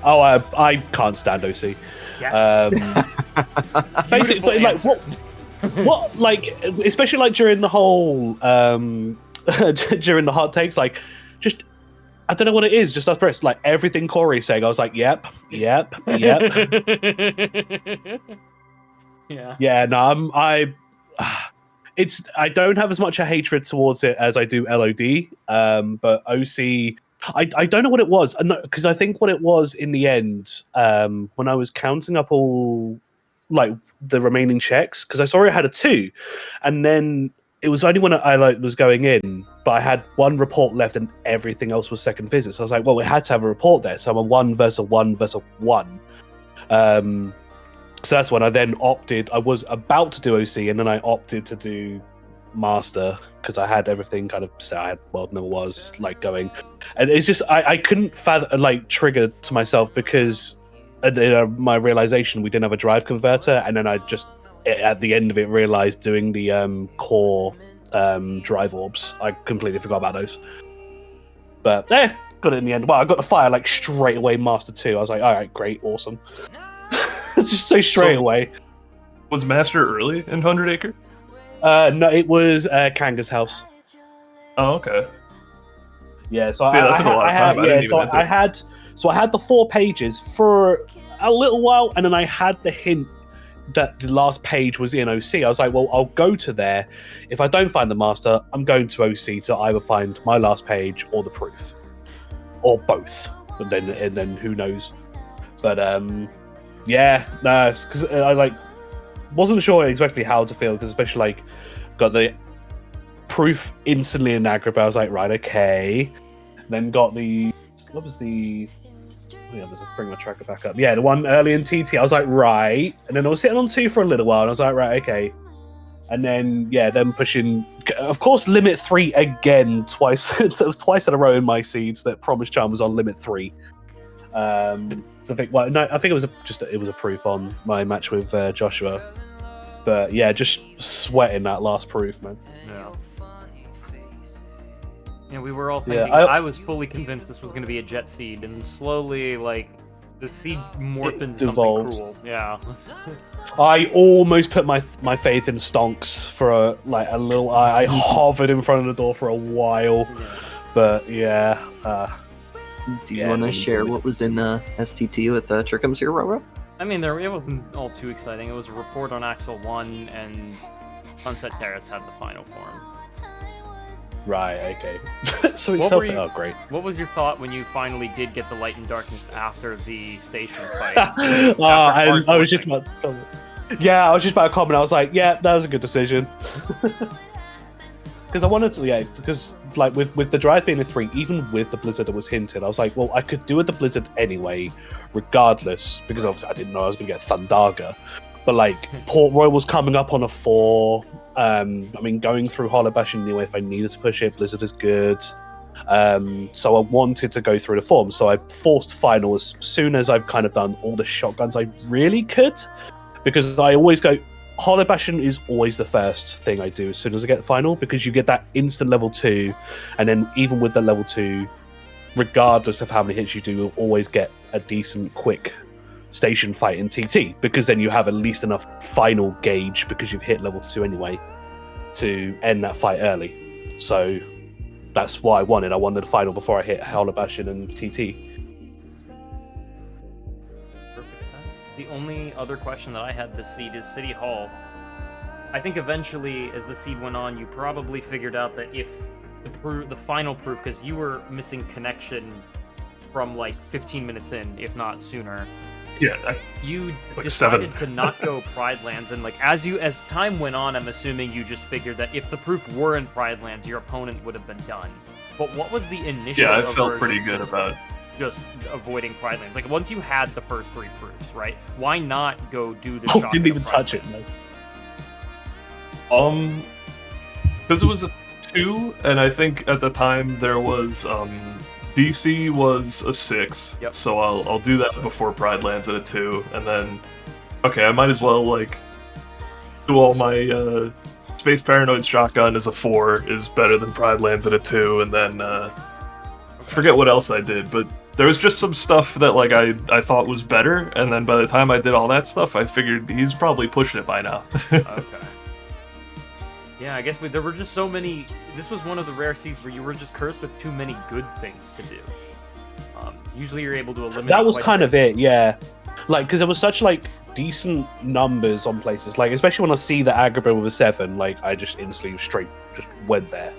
Oh, I can't stand OC. Yeah. Basically, but like what, like especially like during the whole during the hot takes, like just I don't know what it is. Just us press like everything Corey's saying. I was like, yep. Yeah. Yeah, no, I don't have as much a hatred towards it as I do LOD. But OC, I don't know what it was, because I think what it was in the end, when I was counting up all like the remaining checks, because I saw it had a 2, and then it was only when I like was going in, but I had 1 report left and everything else was second visits. I was like, well, it had to have a report there, so I'm a 1 versus a 1 versus a 1. So that's when I then opted. I was about to do OC, and then I opted to do Master because I had everything kind of set. I had World Number was like going, and it's just I couldn't like trigger to myself because my realization we didn't have a drive converter, and then I just at the end of it realized doing the core drive orbs. I completely forgot about those, but got it in the end. Well, I got the fire like straight away. Master 2. I was like, all right, great, awesome. Just so straight away. Was Master early in 100 Acre? No, it was Kanga's house. Oh, okay. Yeah, so that took a lot of time. I didn't even enter. I had the 4 pages for a little while, and then I had the hint that the last page was in OC. I was like, well, I'll go to there. If I don't find the master, I'm going to OC to either find my last page or the proof, or both. And then who knows? But yeah, no, because I wasn't sure exactly how to feel, because especially got the proof instantly in Agrabah. I was like, right, okay. Then got the let's bring my tracker back up. Yeah, the one early in TT. I was like, right. And then I was sitting on 2 for a little while, and I was like, right, okay. And then then pushing, of course, limit 3 again twice. It was twice in a row in my seeds that Promise Charm was on limit 3. So I think it was a proof on my match with Joshua. But yeah, just sweating that last proof, man. Yeah. Yeah, we were all thinking. Yeah, I was fully convinced this was going to be a jet seed, and slowly, the seed morphed into something cool. Yeah. I almost put my faith in Stonks for a little. I hovered in front of the door for a while, but yeah. Do you want to share what was in STT with Trikkums here, Roro? I mean, it wasn't all too exciting. It was a report on Axel 1, and Sunset Terrace had the final form. Right, okay. So oh, great. What was your thought when you finally did get the Light and Darkness after the station fight? I was just about to comment. Yeah, I was just about to comment. I was like, yeah, that was a good decision. Because I wanted to, because with the drive being a 3, even with the blizzard that was hinted, I was like, well, I could do with the blizzard anyway, regardless, because obviously I didn't know I was going to get Thundaga. But Port Royal was coming up on a 4. I mean, going through Hollow Bastion anyway, if I needed to push it, Blizzard is good. So I wanted to go through the form, so I forced final as soon as I've kind of done all the shotguns I really could, because I always go, Hollow Bastion is always the first thing I do as soon as I get final, because you get that instant level 2, and then even with the level 2, regardless of how many hits you do, you'll always get a decent, quick station fight in TT, because then you have at least enough final gauge, because you've hit level 2 anyway, to end that fight early. So that's what I wanted. I wanted the final before I hit Hollow Bastion and TT. Perfect sense. The only other question that I had this seed is City Hall. I think eventually, as the seed went on, you probably figured out that if the final proof, because you were missing connection from 15 minutes in, if not sooner. Yeah, you seven. decided to not go Pride Lands, and as time went on, I'm assuming you just figured that if the proof were in Pride Lands, your opponent would have been done. But what was the initial? Yeah, I felt pretty good about just avoiding Pride Lands. Once you had the first 3 proofs, right? Why not go do the? Oh, didn't even touch it. Because it was a 2, and I think at the time there was DC was a 6, yep. So I'll do that before Pride lands at a 2, and then I might as well do all my Space Paranoid shotgun as a 4 is better than Pride lands at a 2, and then forget what else I did, but there was just some stuff that I thought was better, and then by the time I did all that stuff, I figured he's probably pushing it by now. Okay. Yeah, I guess there were just so many. This was one of the rare seeds where you were just cursed with too many good things to do. Usually you're able to eliminate. That was kind of it, yeah. Because there was such decent numbers on places. Especially when I see the Agrabah with a 7, I just instantly just went there.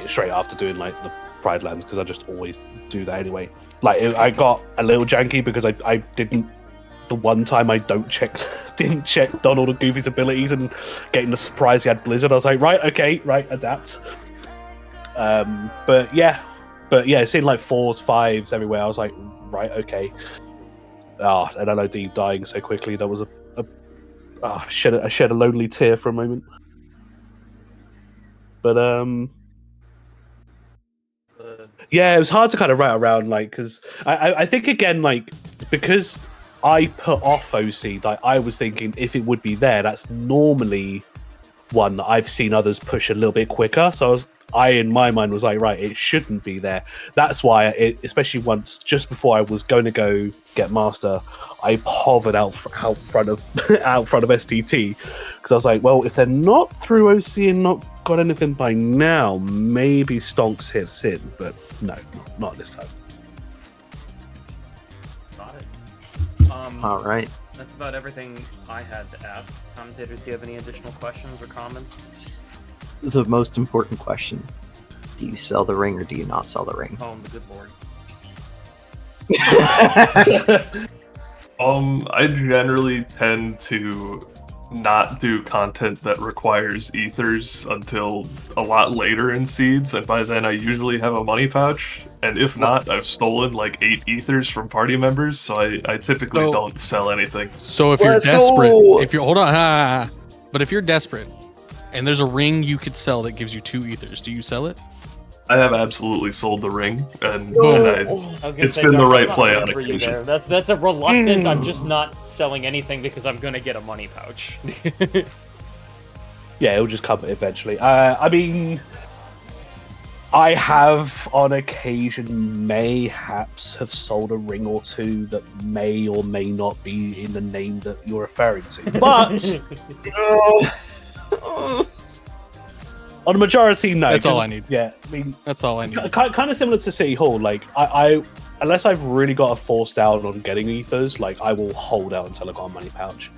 Straight after doing the Pride Lands, because I just always do that anyway. I got a little janky because I didn't. The one time I didn't check Donald and Goofy's abilities, and getting the surprise he had Blizzard, I was like, right, okay, right, adapt. But yeah, seeing 4s, 5s everywhere, I was like, right, okay. And LOD dying so quickly, that was I shed a lonely tear for a moment. But yeah, it was hard to kind of write around, because I think again, because I put off OC, I was thinking if it would be there, that's normally one that I've seen others push a little bit quicker. So I in my mind was like, right, it shouldn't be there. That's why, especially once just before I was going to go get master, I hovered out front of STT because I was like, well, if they're not through OC and not got anything by now, maybe Stonks hits in, but no, not this time. Got it. All right. That's about everything I had to ask. Commentators, do you have any additional questions or comments? The most important question: do you sell the ring or do you not sell the ring? Oh, the good lord. I generally tend to not do content that requires ethers until a lot later in seeds, and by then I usually have a money pouch, and if not, I've stolen like 8 ethers from party members, so I typically don't sell anything. So if Let's you're desperate, go! if you're but if you're desperate and there's a ring you could sell that gives you 2 ethers, do you sell it? I have absolutely sold the ring, and I was gonna it's say, been the Doc, right I'm not play rooting on for you occasion. there. That's a reluctant. I'm just not selling anything because I'm gonna get a money pouch. Yeah, it'll just come eventually. I mean, I have on occasion mayhaps have sold a ring or two that may or may not be in the name that you're referring to, but on the majority, no. That's all I need. Yeah, I mean, That's all I need. kind of similar to City Hall. Like, I unless I've really got a force down on getting ethers, like I will hold out until I got a money pouch,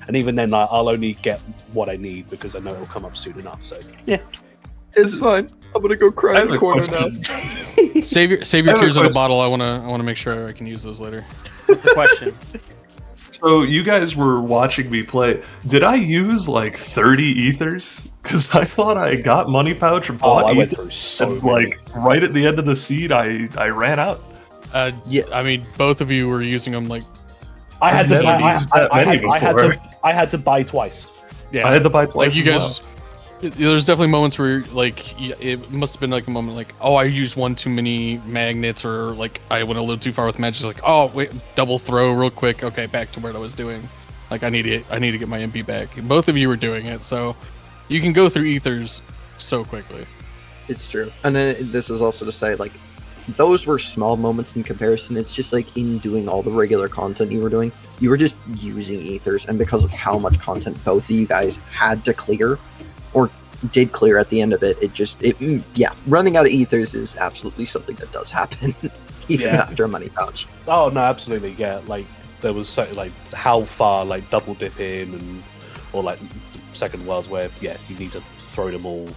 and even then, I'll only get what I need because I know it'll come up soon enough. So yeah, It's fine. I'm gonna go cry I in have the a corner now. question. Save your I have a tears in a question. bottle. I wanna make sure I can use those later. What's the question? So you guys were watching me play. Did I use like 30 ethers? Because I thought I got money pouch and bought I went ethers, through so and many. like right at the end of the seed, I ran out. Yeah. I mean, both of you were using them like, I had to. I've never used that many before. I had to buy twice. yeah. I had to buy like twice. you as guys. well. There's definitely moments where like it must have been like a moment like, oh, I used one too many magnets, or like I went a little too far with magic. Like, oh wait, double throw real quick. Okay, back to what I was doing. Like I need to get my MP back. Both of you were doing it, so you can go through ethers so quickly. It's true. And then this is also to say, like, those were small moments in comparison. It's just like in doing all the regular content you were doing, you were just using ethers, and because of how much content both of you guys had to clear, or did clear at the end of it, running out of ethers is absolutely something that does happen, even Yeah. after a money pouch. Oh no, absolutely, yeah. Like there was so like how far like double dip in and or like second worlds where you need to throw them all.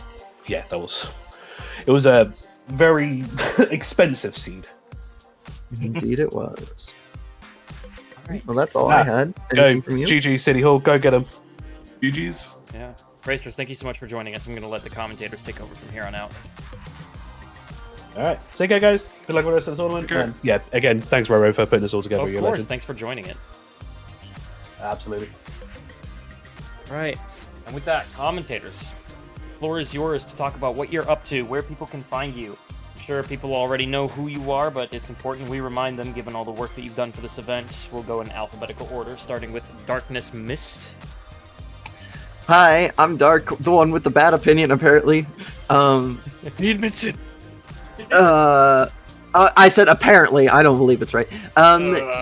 Yeah, it was a very expensive seed. Indeed, it was. Alright. Well, that's all I had. Go Anything from you? GG City Hall, go get them. GG's. Yeah. Racers, thank you so much for joining us. I'm gonna let the commentators take over from here on out. All right, so okay, guys. Good luck with the rest of the tournament. Okay. And, yeah, again, thanks Roro for putting this all together. Of You're a course, legend. thanks for joining it. Absolutely. Right. And with that, commentators, the floor is yours to talk about what you're up to, where people can find you. I'm sure people already know who you are, but it's important we remind them given all the work that you've done for this event. We'll go in alphabetical order, starting with Darkness Mist. Hi, I'm Dark, the one with the bad opinion, apparently. He admits it. I said apparently. I don't believe it's right.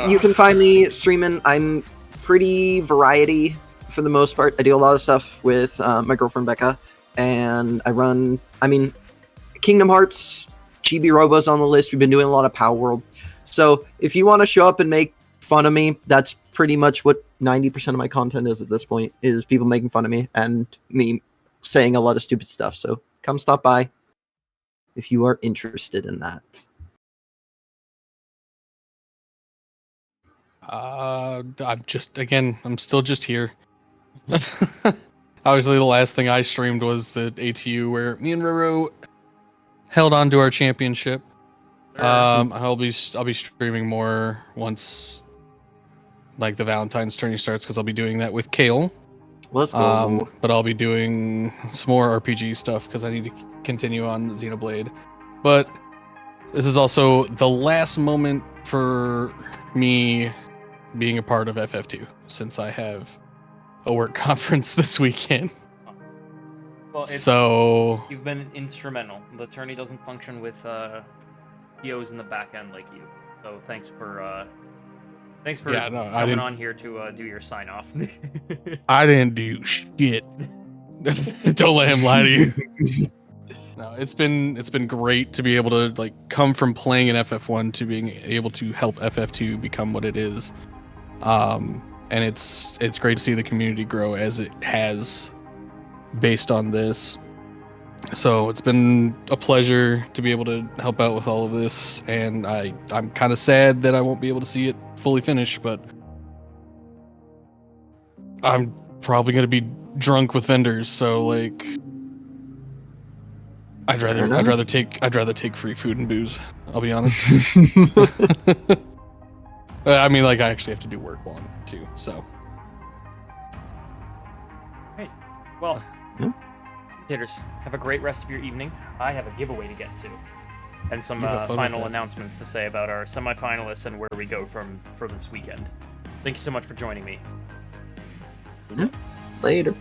You can find me streaming. I'm pretty variety for the most part. I do a lot of stuff with my girlfriend Becca, and Kingdom Hearts, Chibi Robo's on the list. We've been doing a lot of Power World. So if you want to show up and make fun of me, that's pretty much what 90% of my content is at this point, is people making fun of me and me saying a lot of stupid stuff. So come stop by if you are interested in that. I'm still just here. Obviously, the last thing I streamed was the ATU where me and Roro held on to our championship. I'll be streaming more once like the Valentine's tourney starts, because I'll be doing that with Kale. Let's go. But I'll be doing some more RPG stuff because I need to continue on Xenoblade. But this is also the last moment for me being a part of FF2, since I have a work conference this weekend. Well, So you've been instrumental. The attorney doesn't function with POs in the back end like you. So thanks for Yeah, no, I coming didn't- on here to do your sign off. I didn't do shit. Don't let him lie to you. No, it's been great to be able to like come from playing in FF1 to being able to help FF2 become what it is. And it's great to see the community grow as it has based on this. So it's been a pleasure to be able to help out with all of this, and I'm kind of sad that I won't be able to see it fully finished, but I'm probably gonna be drunk with vendors, so like I'd rather take free food and booze. I'll be honest. I mean, like I actually have to do work while I'm too. So Great. Well, Yeah. Taters, have a great rest of your evening. I have a giveaway to get to, and some You have fun with final that. announcements to say about our semifinalists and where we go from for this weekend. Thank you so much for joining me. Later.